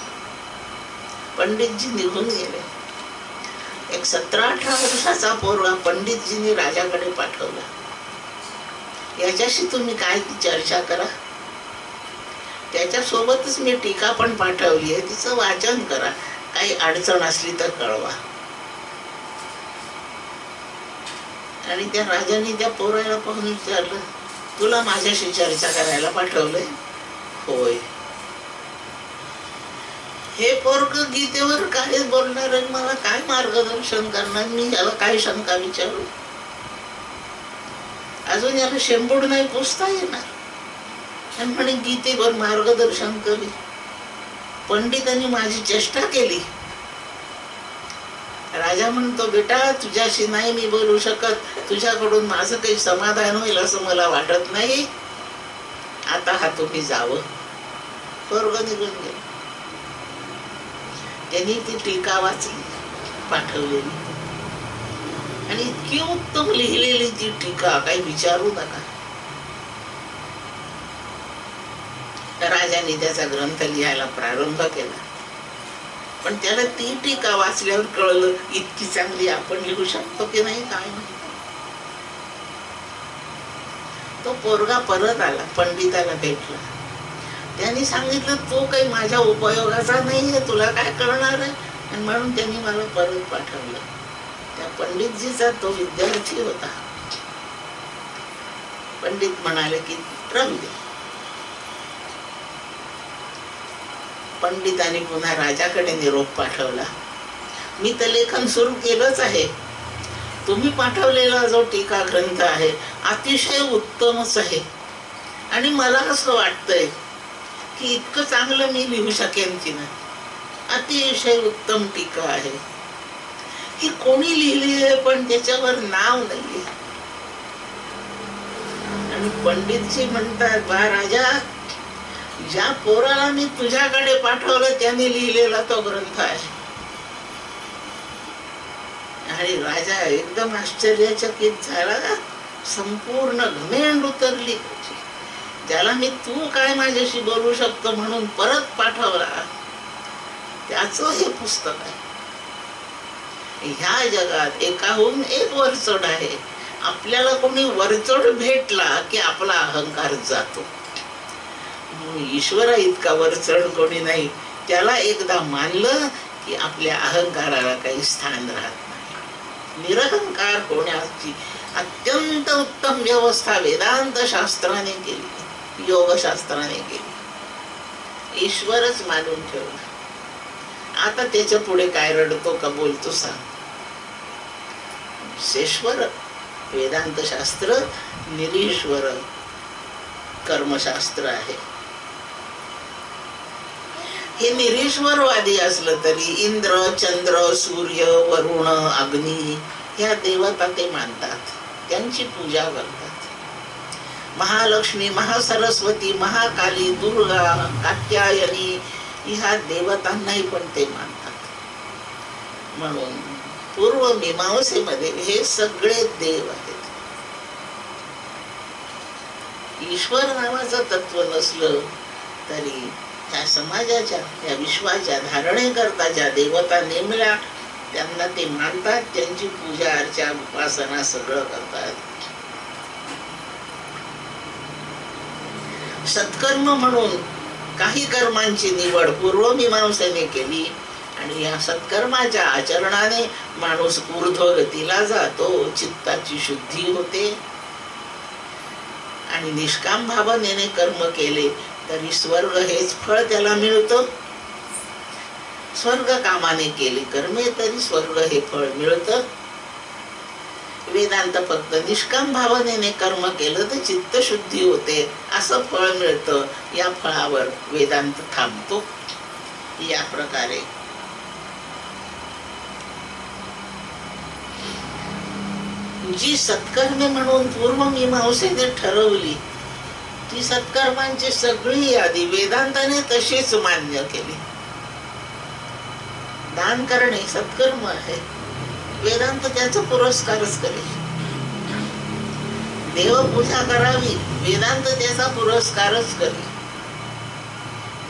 पंडितजी निघून गेले. एक 17-18 वर्षाचा पोरगा पंडितजींनी राजाकडे पाठवला. याच्याशी तुम्ही काय चर्चा करा, त्याच्यासोबतच मी टीका पण पाठवली आहे, तिचं वाचन करा, काही अडचण असली तर कळवा. आणि त्या राजाने त्या पोराला पाहून विचारलं, तुला माझ्याशी चर्चा करायला पाठवलंय? होय. हे पोरग गीतेवर काय बोलणार आहे, मला काय मार्गदर्शन करणार, मी याला काय शंका विचारू? अजून याला शेंबूड नाही पुसता येणार आणि म्हणे गीतेवर मार्गदर्शन करी. पंडितांनी माझी चेष्टा केली. राजा म्हणतो, बेटा तुझ्याशी नाही मी बोलू शकत, तुझ्याकडून माझं काही समाधान होईल असं मला वाटत नाही, आता हा तुम्ही जावं. पोरग निघून गेलं. त्यांनी ती टीका वाचली पाठवलेली आणि इतकी उत्तम लिहिलेली ती टीका, काही विचारू नका. राजाने त्याचा ग्रंथ लिहायला प्रारंभ केला. पण त्याला ती टीका वाचल्यावर कळलं, इतकी चांगली आपण लिहू शकतो की नाही काय माहिती. तो पोरगा परत आला, पंडिताला भेटला. त्यांनी सांगितलं, तो काही माझ्या उपयोगाचा नाहीये, तुला काय कळणार आहे, आणि म्हणून त्यांनी मला परत पाठवलं. त्या पंडितजीचा तो विद्यार्थी होता. पंडित म्हणाले की राहू दे. पंडितांनी पुन्हा राजाकडे निरोप पाठवला, मी तर लेखन सुरू केलंच आहे. तुम्ही पाठवलेला जो टीका ग्रंथ आहे अतिशय उत्तमच आहे आणि मला असं वाटतंय की इतकं चांगलं मी लिहू शकेन की नाही. अतिशय उत्तम टीका आहे. ही कोणी लिहिली आहे पण त्याच्यावर नाव नाहीये. आणि पंडितजी म्हणतात, बा राजा, ज्या पोराला मी तुझ्याकडे पाठवलं त्याने लिहिलेला तो ग्रंथ आहे. आणि राजा एकदम आश्चर्यचकित झाला. संपूर्ण घमेंड उतरली त्याची. ज्याला मी तू काय माझ्याशी बोलू शकतो म्हणून परत पाठवला, त्याचं हे पुस्तक आहे. ह्या जगात एकाहून एक वरचढ आहे. आपल्याला कोणी वरचढ भेटला की आपला अहंकार जातो. ईश्वरा इतका वरचढ कोणी नाही. त्याला एकदा मानलं की आपल्या अहंकाराला काही स्थान राहत नाही. निरहंकार होण्याची अत्यंत उत्तम व्यवस्था वेदांत शास्त्राने केली, योगशास्त्राने केली. ईश्वरच मानून ठेवला. आता त्याच्या पुढे काय रडतो का बोलतो सांग. शेश्वर वेदांत शास्त्र निरीश्वर कर्मशास्त्र आहे. हे निरीश्वरवादी असलं तरी इंद्र, चंद्र, सूर्य, वरुण, अग्नी ह्या देवता ते मानतात, त्यांची पूजा करतात. महालक्ष्मी, महासरस्वती, महाकाली, दुर्गा, कात्यायनी ह्या देवतांनाही पण ते मानतात. म्हणून पूर्व मीमांसेमध्ये हे सगळे देव आहेत. ईश्वर नावाचं तत्व नसलं तरी त्या समाजाच्या, त्या विश्वाच्या धारणेकरता ज्या देवता नेमल्या त्यांना ते मानतात, त्यांची पूजा अर्चा उपासना सगळं करतात. सत्कर्म म्हणून काही कर्मांची निवड पूर्वमीमांसेने केली आणि या सत्कर्माच्या आचरणाने माणूस ऊर्ध्वगतीला जातो, चित्ताची शुद्धी होते. आणि निष्काम भावनेने कर्म केले तरी स्वर्ग हेच फळ त्याला मिळतं. स्वर्ग कामाने केली कर्मे तरी स्वर्ग हे फळ मिळतं. वेदांत फक्त निष्काम भावनेने कर्म केलं तर चित्तशुद्धी होते, असं फळ मिळतं. या फळावर वेदांत थांबतो. या प्रकारे जी सत्कर्मे म्हणून पूर्वमीमांसेने ठरवली ती सत्कर्मांची सगळी यादी वेदांताने तशीच मान्य केली. दान करणे सत्कर्म आहे, वेदांत त्याचा पुरस्कारच करेल. देवपूजा करावी, वेदांत त्याचा पुरस्कारच करेल.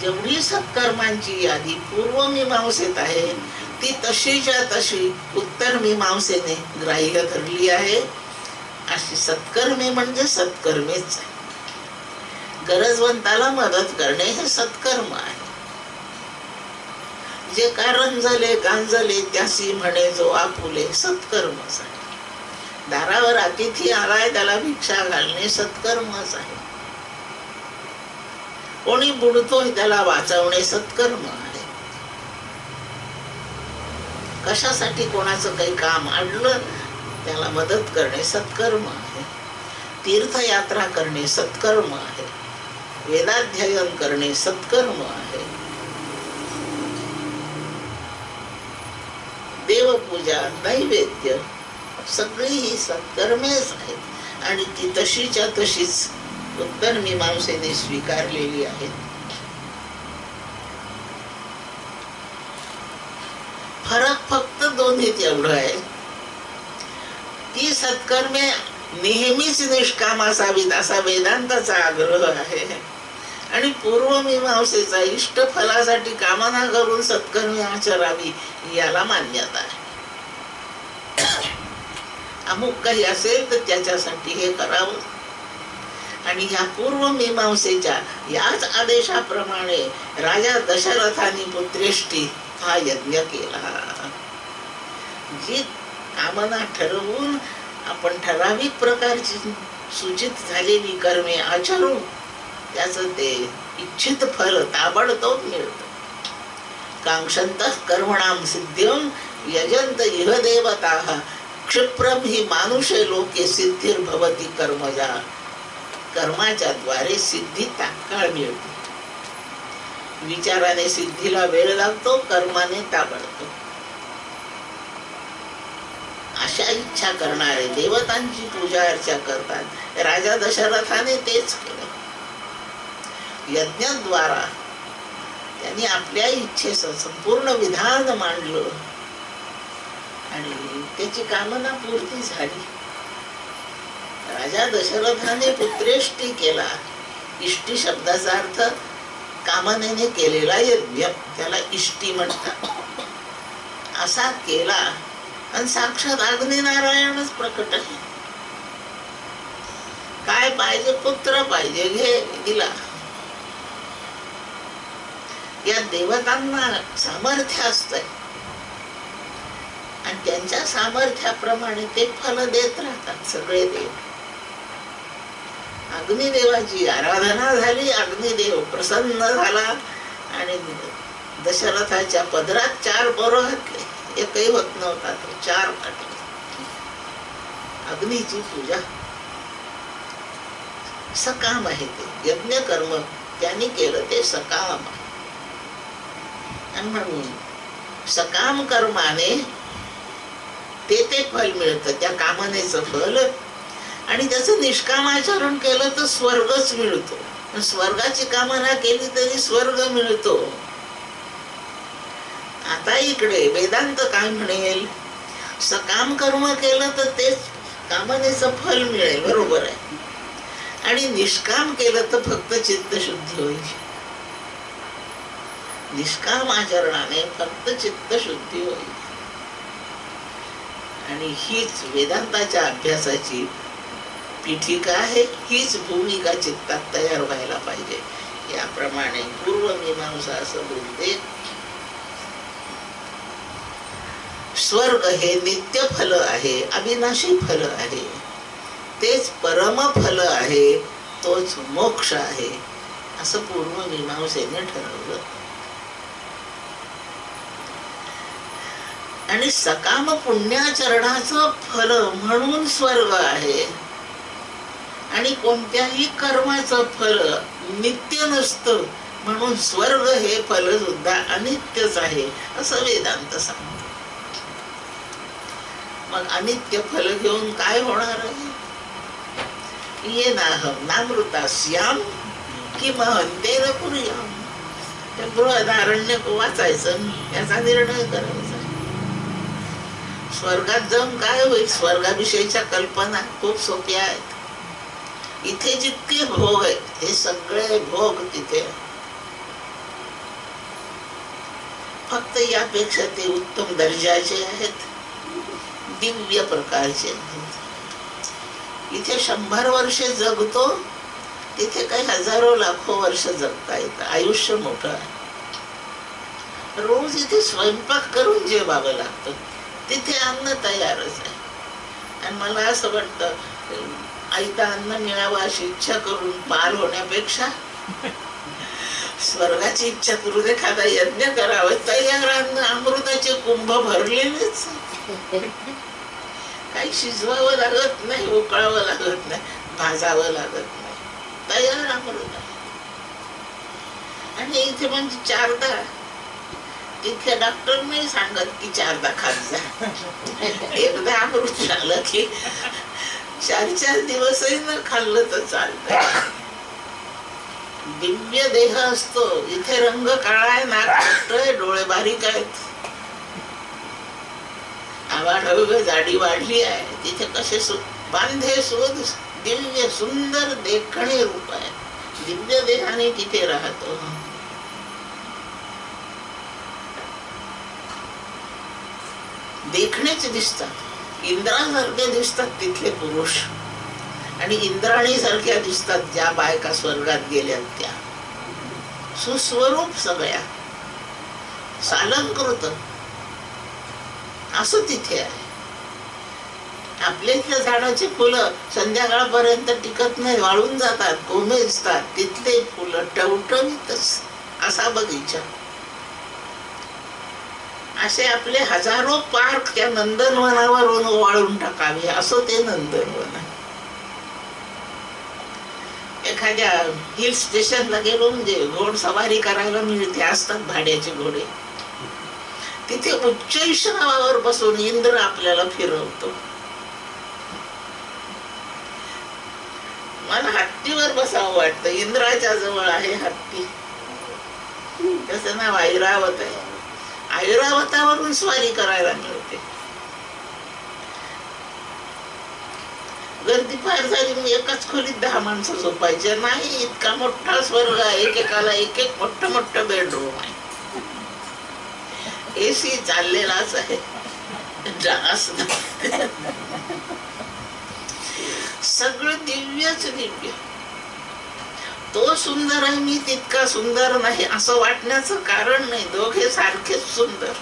जेवढी सत्कर्मांची यादी पूर्वमीमांसेत आहे ती तशीच्या तशी उत्तर मीमांसेने ग्राह्य धरली आहे. अशी सत्कर्मे म्हणजे सत्कर्मेच आहे. गरजवंताला मदत करणे हे सत्कर्म आहे. जे कारंजले गांजले त्यासी म्हणे जो आपुले सत्कर्मच आहे. दारावर अतिथी आलाय त्याला भिक्षा घालणे सत्कर्मच आहे. कोणी बुडतोय त्याला वाचवणे सत्कर्म आहे. कशासाठी कोणाचं काही काम अडलं त्याला मदत करणे सत्कर्म आहे. तीर्थयात्रा करणे सत्कर्म आहे. वेदाध्ययन करणे सत्कर्म आहे. देवपूजा, नैवेद्य सगळी ही सत्कर्मेच आहेत आणि ती तशीच्या तशीच उत्तर मीमांसेने स्वीकारलेली आहेत. फरक फक्त दोन्हीत एवढं आहे, ती सत्कर्मे नेहमीच निष्काम असावीत असा वेदांताचा आग्रह आहे आणि पूर्वमीमांसेचा इष्ट फलासाठी कामना करून सत्कर्मे आचरावी याला मान्यता आहे. अमुक काही असेल तर त्याच्यासाठी हे करावं. आणि ह्या पूर्वमीमांसेच्या याच आदेशाप्रमाणे राजा दशरथाने पुत्रेष्टी हा यज्ञ केला. जी कामना ठरवून आपण ठराविक प्रकारची सूचित झालेली कर्मे आचरून त्याचं ते इच्छित फल ताबडतोब मिळतं. कांक्षन्तः कर्मणां सिद्धिं यजन्त इह देवताः क्षिप्रम ही मानुषे लोके सिद्धिर्भवती कर्मजा. कर्माच्या द्वारे सिद्धी तात्काळ मिळते. विचाराने सिद्धीला वेळ लागतो, कर्माने ताबडतो. अशा इच्छा करणारे देवतांची पूजा अर्चा करतात. राजा दशरथाने तेच केलं. यज्ञद्वारा त्यांनी आपल्या इच्छेचं संपूर्ण विधान मांडलं आणि त्याची कामना पूर्ती झाली. राजा दशरथाने पुत्रेष्टी केला. इष्टी शब्दाचा अर्थ कामनेने केलेला यज्ञ, त्याला इष्टी म्हणतात. असा केला आणि साक्षात अग्निनारायणच प्रकट आहे. काय पाहिजे? पुत्र पाहिजे, घे, दिला. या देवतांना सामर्थ्य असतंय आणि त्यांच्या सामर्थ्याप्रमाणे ते फल देत राहतात सगळे देव. अग्निदेवाची आराधना झाली, अग्निदेव प्रसन्न झाला आणि दशरथाच्या पदरात 4 पोरं घातले. एकही होत नव्हता तर 4 घातले. अग्नीची पूजा सकाम आहे. ते यज्ञ कर्म त्यांनी केलं ते सकाम आहे. आणि म्हणून सकाम कर्माने ते फल मिळतं, त्या कामनेचं फल. आणि त्याचं निष्कामाचरण केलं तर स्वर्गच मिळतो. स्वर्गाची कामना केली तरी स्वर्ग मिळतो. आता इकडे वेदांत काय म्हणेल? सकाम कर्म केलं तर तेच कामनेचं फल मिळेल, बरोबर आहे. आणि निष्काम केलं तर फक्त चित्तशुद्धी होईल. निष्काम आचरणाने फक्त चित्तशुद्धी होईल. आणि हीच वेदांताच्या अभ्यासाची पीठिका आहे. हीच भूमिका चित्तात तयार व्हायला पाहिजे. याप्रमाणे पूर्वमीमांसा असं बोलते. स्वर्ग हे नित्य फल आहे, अविनाशी फल आहे. तेच परम फल आहे, तोच मोक्ष आहे, असं पूर्वमीमांसेने ठरवलं. आणि सकाम पुण्याचरणाचं फल म्हणून स्वर्ग आहे. आणि कोणत्याही कर्माचं फल नित्य नसतं म्हणून स्वर्ग हे फल सुद्धा अनित्यच आहे, असं वेदांत सांगतो. मग अनित्य फल घेऊन काय होणार आहे? ये नाहम नामृतास्याम किंवा हंतेन कुर्याम. बृहदारण्यक वाचायचं, याचा निर्णय करायचा. स्वर्गात जाऊन काय होईल? स्वर्गाविषयीच्या कल्पना खूप सोप्या आहेत. इथे जितके भोग आहेत हे सगळे भोग तिथे, फक्त यापेक्षा ते उत्तम दर्जाचे आहेत, दिव्य प्रकारचे आहेत. इथे 100 वर्षे जगतो, तिथे काही हजारो लाखो वर्ष जगता येतं. आयुष्य मोठं आहे. रोज इथे स्वयंपाक करून जेवावं लागतं, तिथे अन्न तयारच आहे. आणि मला असं वाटतं आयतं अन्न मिळावं अशी इच्छा करून पार होण्यापेक्षा स्वर्गाची इच्छा करून एखादा यज्ञ करावा. तयार अन्न, अमृताचे कुंभ भरलेलेच, काही शिजवावं लागत नाही, उकळावं लागत नाही, भाजावं लागत नाही, तयार अमृत आहे. आणि इथे म्हणजे 4दा, तिथे डॉक्टर नाही सांगत की 4दा खात जा. एकदा अमृत झालं की 4 दिवसही न खाल्लं तर चालतं. दिव्य देह असतो. इथे रंग काळा आहे, नाक मोठं आहे, डोळे बारीक आहेत, आवाढव्य जाडी वाढली आहे. तिथे कसे बांधे शोध दिव्य सुंदर देखणे रूप आहे. दिव्य देहाने तिथे राहतो. देखणेच दिसतात, इंद्रासारखे दिसतात तिथले पुरुष. आणि इंद्राणी सारख्या दिसतात ज्या बायका स्वर्गात गेल्या त्या. सुस्वरूप सगळ्या, सालंकृत असं तिथे आहे. आपल्या इथल्या झाडाची फुलं संध्याकाळपर्यंत टिकत नाही, वाळून जातात, कोमेजतात. तिथले फुलं टवटवीतच. असा बगीचा. असे आपले हजारो पार्क त्या नंदनवनावरून वाळून टाकावे, असं ते नंदनवन आहे. एखाद्या हिल स्टेशनला गेलो म्हणजे घोडसवारी करायला मिळते, असतात भाड्याचे घोडे. तिथे उच्च इशरावर बसून इंद्र आपल्याला फिरवतो. मला हत्तीवर बसावं वाटतं. इंद्राच्या जवळ आहे हत्ती. त्याचं नाव ऐरावत आहे. ऐरावतावरून स्वारी करायला मिळते. गर्दी फार झाली मग एकाच खोलीत 10 माणसं झोपायचे नाही. इतका मोठा स्वर्ग आहे, एकेकाला एक एक मोठं मोठं बेडरूम आहे. एसी चाललेलाच आहे, जास्त सगळं दिव्यच दिव्य. तो सुंदर आहे, मी तितका सुंदर नाही असं वाटण्याचं कारण नाही. दोघे सारखेच सुंदर.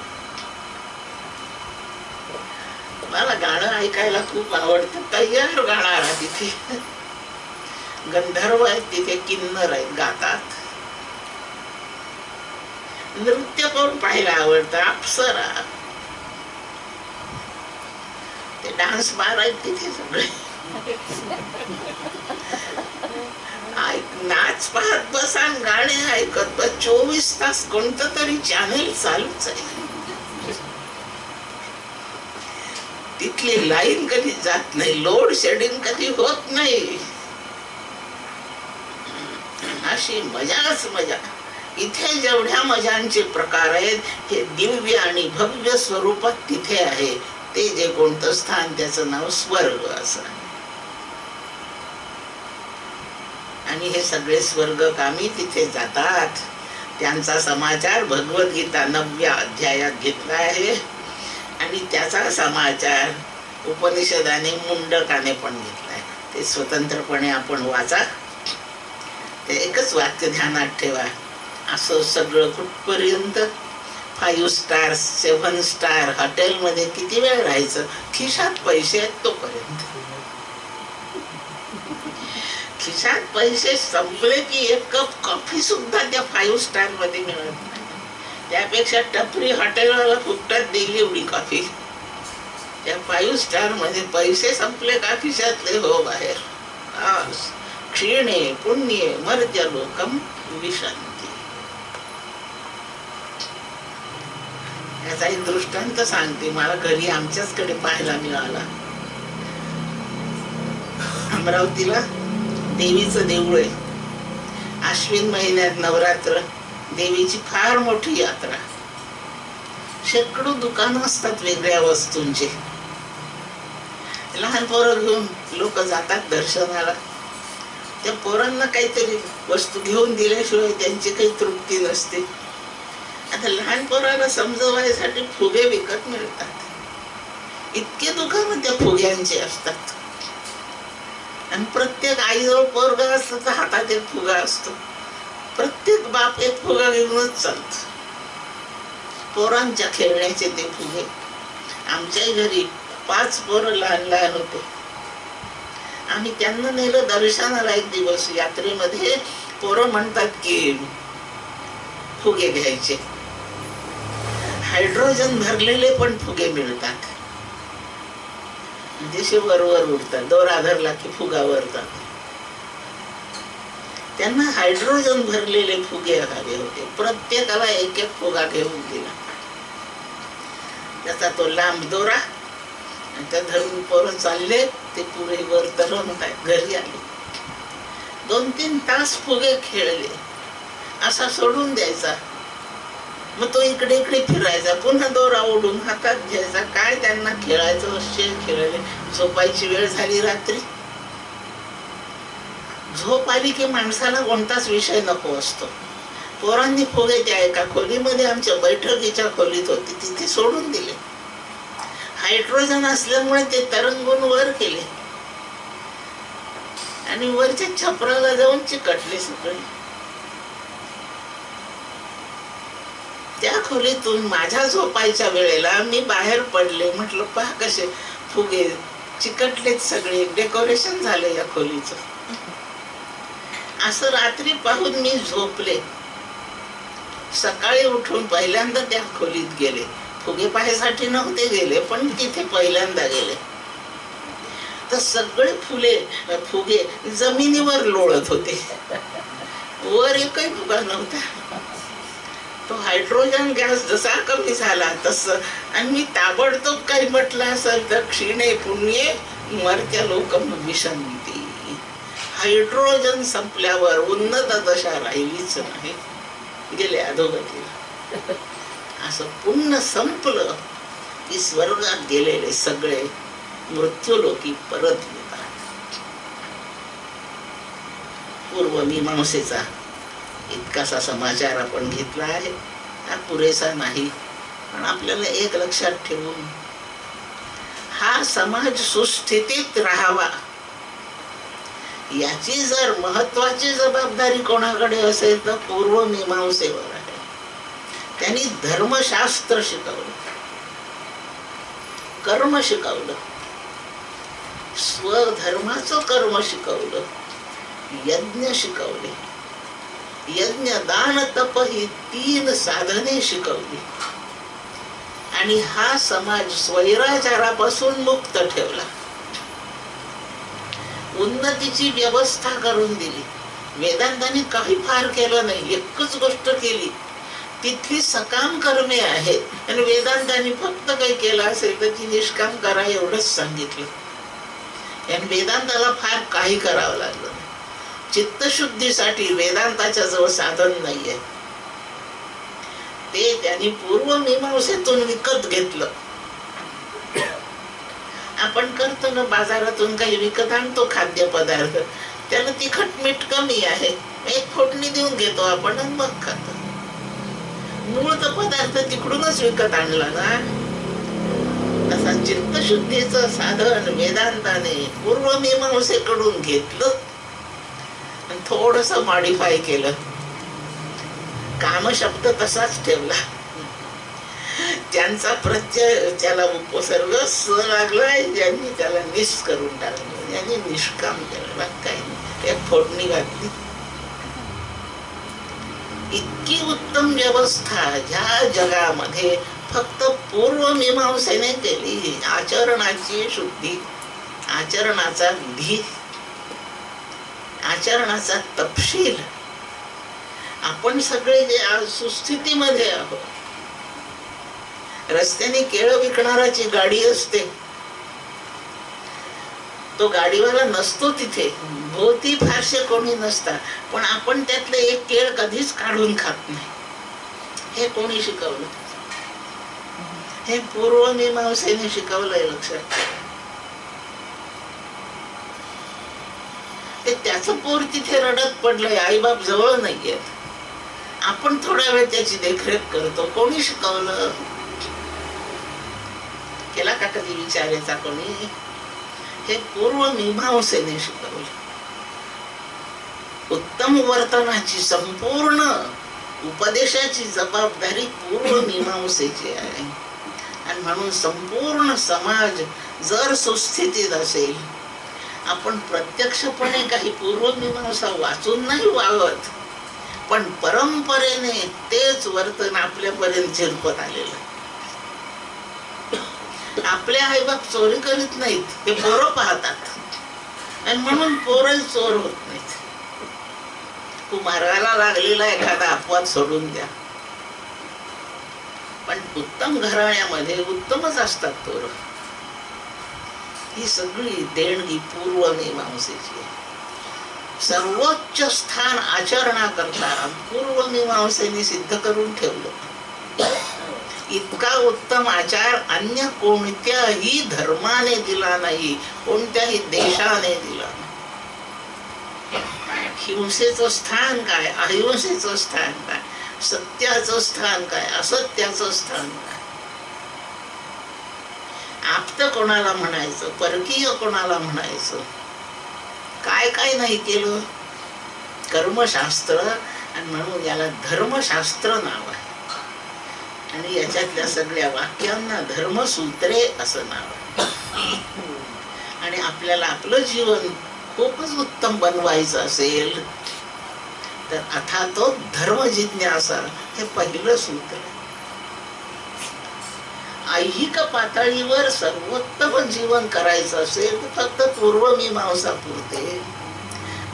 मला गाणं ऐकायला खूप आवडतं. तयार गाणारा तिथे गंधर्व आहेत, तिथे किन्नर आहेत, गातात. नृत्य करून पाहायला आवडतं. अप्सरा, ते डान्स बार आहेत तिथे सगळे. नाच पाहत बसा, गाणे ऐकत बस. 24 तास कोणतं तरी चॅनेल चालूच आहे. तिथली लाईन कधी जात नाही, लोड शेडिंग कधी होत नाही. अशी मजाच मजा. इथे जेवढ्या मजांचे प्रकार आहेत, हे दिव्य आणि भव्य स्वरूपात तिथे आहे. ते जे कोणतं स्थान, त्याचं नाव स्वर्ग असं. आणि हे सगळे स्वर्गकामी तिथे जातात. त्यांचा समाचार भगवद्गीता 9व्या अध्यायात घेतला आहे. आणि त्याचा समाचार उपनिषदाने मुंडकाने पण घेतलाय. ते स्वतंत्रपणे आपण वाचा. ते एकच वाक्य ध्यानात ठेवा. असं सगळं कुठपर्यंत? 5 स्टार 7 स्टार हॉटेलमध्ये किती वेळ राहायचं? खिशात पैसे आहेत तोपर्यंत. खिशात पैसे संपले की एक कप कॉफी सुद्धा त्या 5 स्टार मध्ये मिळत नाही. त्यापेक्षा टपरी हॉटेलवाला फुकटात दिली एवढी कॉफी. त्या 5 स्टार मध्ये पैसे संपले का खिशातले हो बाहेर. क्षीणे पुण्ये मर्त्य लोकम विशांती. याचा एक दृष्टांत सांगते. मला घरी आमच्याचकडे पाहायला मिळाला. अमरावतीला देवीचं देऊळ आहे. आश्विन महिन्यात नवरात्र, देवीची फार मोठी यात्रा. शेकडो दुकानं असतात वेगळ्या वस्तूंचे. लहान पोरं घेऊन लोक जातात दर्शनाला. त्या पोरांना काहीतरी वस्तू घेऊन दिल्याशिवाय त्यांची काही तृप्ती नसते. आता लहान पोराला समजवायसाठी फुगे विकत मिळतात. इतके दुकान त्या फुग्यांचे असतात. आणि प्रत्येक आईजवळ पोरगा असतं तर हातात एक फुगा असतो. प्रत्येक बाप एक फुगा घेऊनच चालतो. पोरांच्या खेळण्याचे ते फुगे. आमच्या घरी 5 पोरं लहान लहान होते. आम्ही त्यांना नेलं दर्शनाला एक दिवस यात्रेमध्ये. पोरं म्हणतात की फुगे घ्यायचे. हायड्रोजन भरलेले पण फुगे मिळतात. जसे वरवर उडतात. दोरा धरला की फुगा वर जातो. त्यांना हायड्रोजन भरलेले फुगे हवे होते. प्रत्येकाला एक एक फुगा घेऊन दिला. त्याचा तो लांब दोरा, त्या धरून पोरं चालले. ते पुढे वर धरून घरी आले. 2-3 तास फुगे खेळले. असा सोडून द्यायचा. मग तो इकडे इकडे फिरायचा. पुन्हा दोरा ओढून हातात घ्यायचा. काय त्यांना खेळायचं असे खेळले. झोपायची वेळ झाली रात्री. झोप आली की माणसाला कोणताच विषय नको असतो. पोरांनी फुगे त्या एका खोलीमध्ये आमच्या बैठकीच्या खोलीत होती, तिथे सोडून दिले. हायड्रोजन असल्यामुळे ते तरंगून वर केले आणि वरच्या छपराला जाऊन चिकटले सगळे. त्या खोलीतून माझ्या झोपायच्या वेळेला मी बाहेर पडले. म्हटलं पहा कसे फुगे चिकटलेत सगळे, डेकोरेशन झाले या खोलीचं. असं रात्री पाहून मी झोपले. सकाळी उठून पहिल्यांदा त्या खोलीत गेले. फुगे पाहायसाठी नव्हते गेले, पण तिथे पहिल्यांदा गेले तर सगळे फुगे जमिनीवर लोळत होते. वर एकही फुगा नव्हता. तो हायड्रोजन गॅस जसा कमी झाला तसं. आणि मी ताबडतोब काही म्हटलं असं, दक्षिणे पुण्ये मर्त्य लोकम विशंती. हायड्रोजन संपल्यावर उन्नत दशा राहिलीच नाही, गेले अधोगतीला. असं पुण्य संपलं की स्वर्गात गेलेले सगळे मृत्यूलोकी परत येतात. पूर्वमीमांसेचा इतकासा समाचार आपण घेतला आहे. हा पुरेसा नाही, पण आपल्याला एक लक्षात ठेवून हा समाज सुस्थितीत राहावा याची जर महत्वाची जबाबदारी कोणाकडे असेल तर पूर्वमीमांसेवर आहे. त्यांनी धर्मशास्त्र शिकवलं, कर्म शिकवलं, स्वधर्माचं कर्म शिकवलं, यज्ञ शिकवले. यज्ञ दान तप ही 3 साधने शिकवली आणि हा समाज स्वैराचारापासून मुक्त ठेवला. उन्नतीची व्यवस्था करून दिली. वेदांतांनी काही फार केलं नाही, एकच गोष्ट केली, तिथली सकाम कर्मे आहेत. आणि वेदांतांनी फक्त काही केलं असेल तर ती निष्काम करा एवढंच सांगितलं. आणि वेदांताला फार काही करावं लागलं. चित्तशुद्धीसाठी वेदांताच्या जवळ साधन नाहीये, ते त्यांनी पूर्वमीमांसेतून विकत घेतलं. आपण करतो ना, बाजारातून काही विकत आणतो खाद्यपदार्थ, त्याला तिखट मीठ कमी आहे, एक फोडणी देऊन घेतो आपण आणि मग खातो. मूळ तर पदार्थ तिकडूनच विकत आणला ना. तसा चित्तशुद्धीचं साधन वेदांताने पूर्वमीमांसेकडून घेतलं आणि थोडस मॉडिफाय केलं. कामशब्द तसाच ठेवला. ज्यांचा प्रत्यय त्याला उपसर्ग स लागलाय, ज्यांनी त्याला निस करून टाकलं, ज्यांनी निष्काम केलं, काही नाही, एक फोडणी घातली. इतकी उत्तम व्यवस्था ह्या जगामध्ये फक्त पूर्वमीमांसेने केली. आचरणाची शुद्धी, आचरणाचा विधी, आचरणाचा तपशील. आपण सगळे जे आज सुस्थितीमध्ये आहोत. रस्त्याने केळं विकणाराची गाडी असते, तो गाडीवाला नसतो तिथे, भोवती फारसे कोणी नसतात, पण आपण त्यातलं एक केळ कधीच काढून खात नाही. हे कोणी शिकवलं? हे पूर्वमीमांसेने शिकवलंय. लक्षात ते त्याचं पोर तिथे रडत पडलंय, आईबाप जवळ नाहीये, आपण थोडा वेळ त्याची देखरेख करतो. कोणी शिकवलं? केला का कधी विचारायचा कोणी? हे पूर्वमीमांसेने शिकवलं. उत्तम वर्तनाची संपूर्ण उपदेशाची जबाबदारी पूर्वमीमांसेची आहे. आणि म्हणून संपूर्ण समाज जर सुस्थितीत असेल, आपण प्रत्यक्षपणे काही पूर्वमीमांसा वाचून नाही वागत, पण परंपरेने तेच वर्तन आपल्यापर्यंत झिरपत आलेलं. आपले आईबाप चोरी करीत नाहीत, हे पोरं पाहतात आणि म्हणून पोरं चोर होत नाहीत. मार्गाला लागलेला एखादा अपवाद सोडून द्या, पण उत्तम घराण्यामध्ये उत्तमच असतात पोरं. ही सगळी देणगी पूर्वमीमांसेची आहे. सर्वोच्च स्थान आचरणाकरता पूर्वमीमांसेने सिद्ध करून ठेवलं. इतका उत्तम आचार अन्य कोणत्याही धर्माने दिला नाही, कोणत्याही देशाने दिला नाही. हिंसेचं स्थान काय, अहिंसेचं स्थान काय, सत्याचं स्थान काय, असत्याचं स्थान काय, आप्त कोणाला म्हणायचं, परकीय कोणाला म्हणायचं, काय काय नाही केलं. कर्मशास्त्र, आणि म्हणून याला धर्मशास्त्र नाव आहे. आणि याच्यातल्या सगळ्या वाक्यांना धर्मसूत्रे असं नाव आहे. आणि आपल्याला आपलं जीवन खूपच उत्तम बनवायचं असेल तर अथा तो धर्म जिज्ञासा हे पहिलं सूत्र. ऐहिक पातळीवर सर्वोत्तम जीवन करायचं असेल तर फक्त पूर्वमीमांसा पुरते,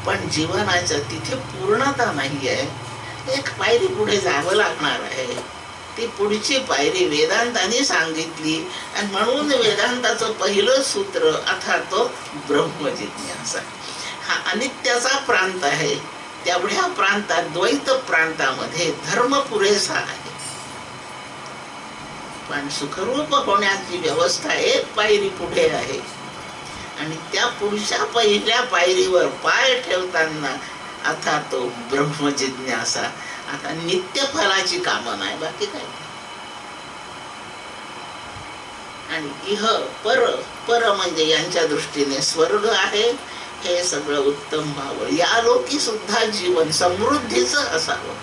पण जीवनाच्या तिथे पूर्णता नाहीये. एक पायरी पुढे जावं लागणार आहे. ती पुढची पायरी वेदांताने सांगितली आणि म्हणून वेदांताचं पहिलं सूत्र अथा तो ब्रह्मजिज्ञासा. हा अनित्याचा प्रांत आहे. तेवढ्या प्रांतात, द्वैत प्रांतामध्ये धर्म पुरेसा आहे, पण सुखरूप होण्याची व्यवस्था एक पायरी पुढे आहे. आणि त्या पुढच्या पहिल्या पायरीवर पाय ठेवताना आता तो ब्रह्मजिज्ञासा. आता नित्य फलाची कामना आहे, बाकी काय. आणि इह पर, पर म्हणजे यांच्या दृष्टीने स्वर्ग आहे. हे सगळं उत्तम व्हावं, या लोकी सुद्धा जीवन समृद्धीचं असावं.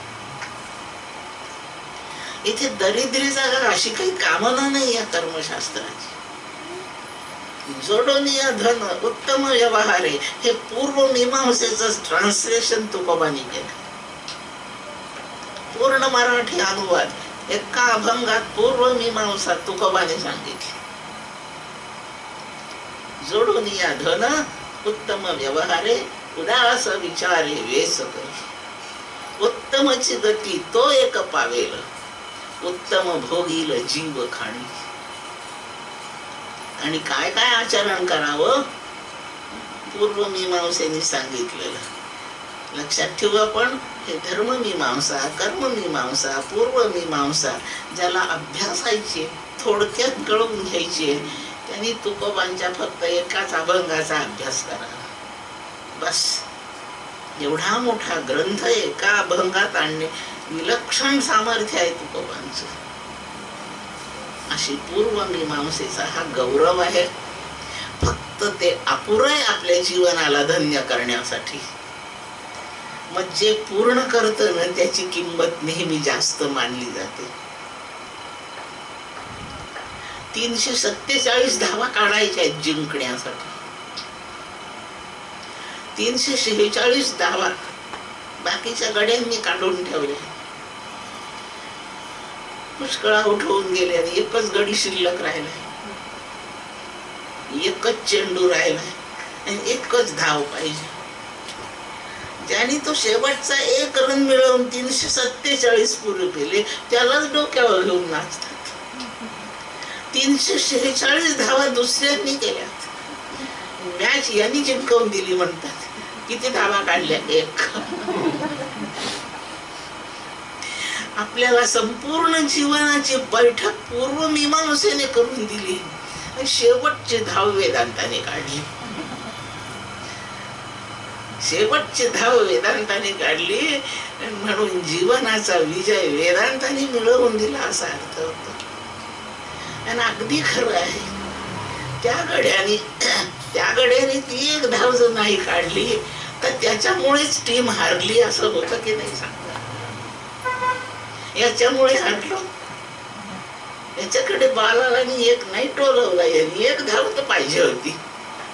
इथे दरिद्रीचा अशी काही कामना नाही या कर्मशास्त्राची. जोडोनिया धन उत्तम व्यवहारे हे पूर्वमीमांसेचं ट्रान्सलेशन तुकोबांनी केलं. पूर्ण मराठी अनुवाद एका अभंगात पूर्वमीमांसा तुकोबाने सांगितली. जोडोनिया धन उत्तम व्यवहारे उदास विचारे वेस करी. उत्तमची गती तो एक पावेल, उत्तम भोगील जीव खाणी. आणि काय काय आचरण करावं पूर्वमीमांसेने सांगितलेलं लक्षात ठेवू आपण. हे धर्ममीमांसा, कर्ममीमांसा, पूर्वमीमांसा ज्याला अभ्यासायचे, थोडक्यात कळून घ्यायचे, त्यांनी तुकोबांच्या फक्त एकाच अभंगाचा अभ्यास करावा बस. एवढा मोठा ग्रंथ एका अभंगात आणणे विलक्षण सामर्थ्य आहे तुकोबांचं. अशी पूर्वमीमांसेचा हा गौरव आहे. फक्त ते अपुरं आहे आपल्या जीवनाला धन्य करण्यासाठी. मग जे पूर्ण करतं ना त्याची किंमत नेहमी जास्त मानली जाते. 347 धावा काढायच्या आहेत जिंकण्यासाठी. 346 धावा बाकीच्या गड्यांनी काढून ठेवल्या. पुष्कळा उठवून गेले आणि एकच गडी शिल्लक राहिलाय, एकच चेंडू राहिलाय आणि एकच धाव पाहिजे. ज्याने तो शेवटचा एक रन मिळवून 347 पूर्ण केले त्यालाच डोक्यावर घेऊन नाचतात. 346 धावा दुसऱ्यांनी केल्यात. मॅच यांनी जिंकवून दिली म्हणतात. किती धावा काढल्या? एक. आपल्याला संपूर्ण जीवनाची बैठक पूर्वमीमांसेने करून दिली. शेवटचे धाव वेदांताने काढली. शेवटचे धाव वेदांताने काढली म्हणून जीवनाचा विजय वेदांताने मिळवून दिला असा अर्थ होतो. आणि अगदी खरं आहे. त्या गड्याने ती एक धाव जर नाही काढली तर त्याच्यामुळेच टीम हारली असं होतं की नाही सांगा. याच्यामुळे हारलो. याच्याकडे बॉल आला आणि एक नाही टोलवला, यांनी एक धाव तर पाहिजे होती.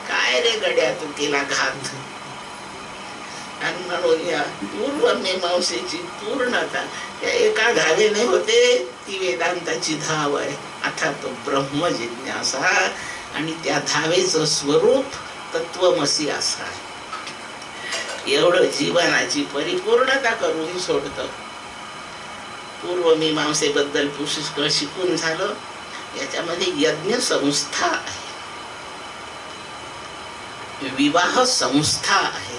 काय रे गड्या तू केला घात. आणि म्हणून या पूर्वमीमांसेची पूर्णता त्या एका धावेने होते. ती वेदांताची धाव आहे. अर्थात तो ब्रह्मजिज्ञासा. आणि त्या धावेचं स्वरूप तत्वमसी असा. एवढं जीवनाची परिपूर्णता करून सोडतं. पूर्वमीमांसेबद्दल पुष्कळ शिकून झालं. याच्यामध्ये यज्ञ संस्था आहे, विवाह संस्था आहे.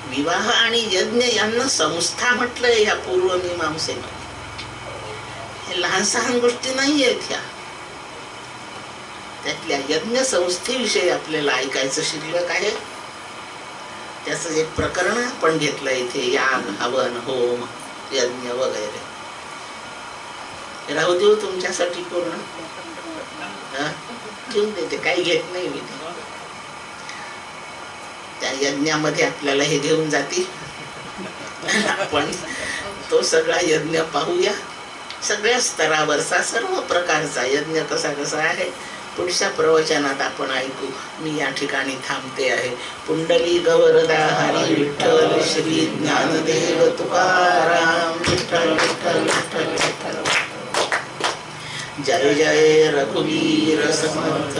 विवाह आणि यज्ञ यांना संस्था म्हटलंय या पूर्वमीमांसेमध्ये. हे लहान सहान गोष्टी नाही आहेत ह्या. त्यातल्या यज्ञ संस्थेविषयी आपल्याला ऐकायचं शिल्लक आहे. त्याचं एक प्रकरण आपण घेतलं इथे. याग, हवन, होम, यज्ञ वगैरे. राहू देऊ तुमच्यासाठी पूर्ण घेऊन देते, काही घेत नाही मी. त्या यज्ञामध्ये आपल्याला हे घेऊन जातील. आपण तो सगळा यज्ञ पाहूया. सगळ्या स्तरावरचा सर्व प्रकारचा यज्ञ कसा कसा आहे पुढच्या प्रवचनात आपण ऐकू. मी या ठिकाणी थांबते आहे. पुंडली गवरदा हरी विठ्ठल श्री ज्ञानदेव तुकाराम. विठ्ठल विठ्ठल विठ्ठल विठ्ठल. जय जय रघुवीर समर्थ.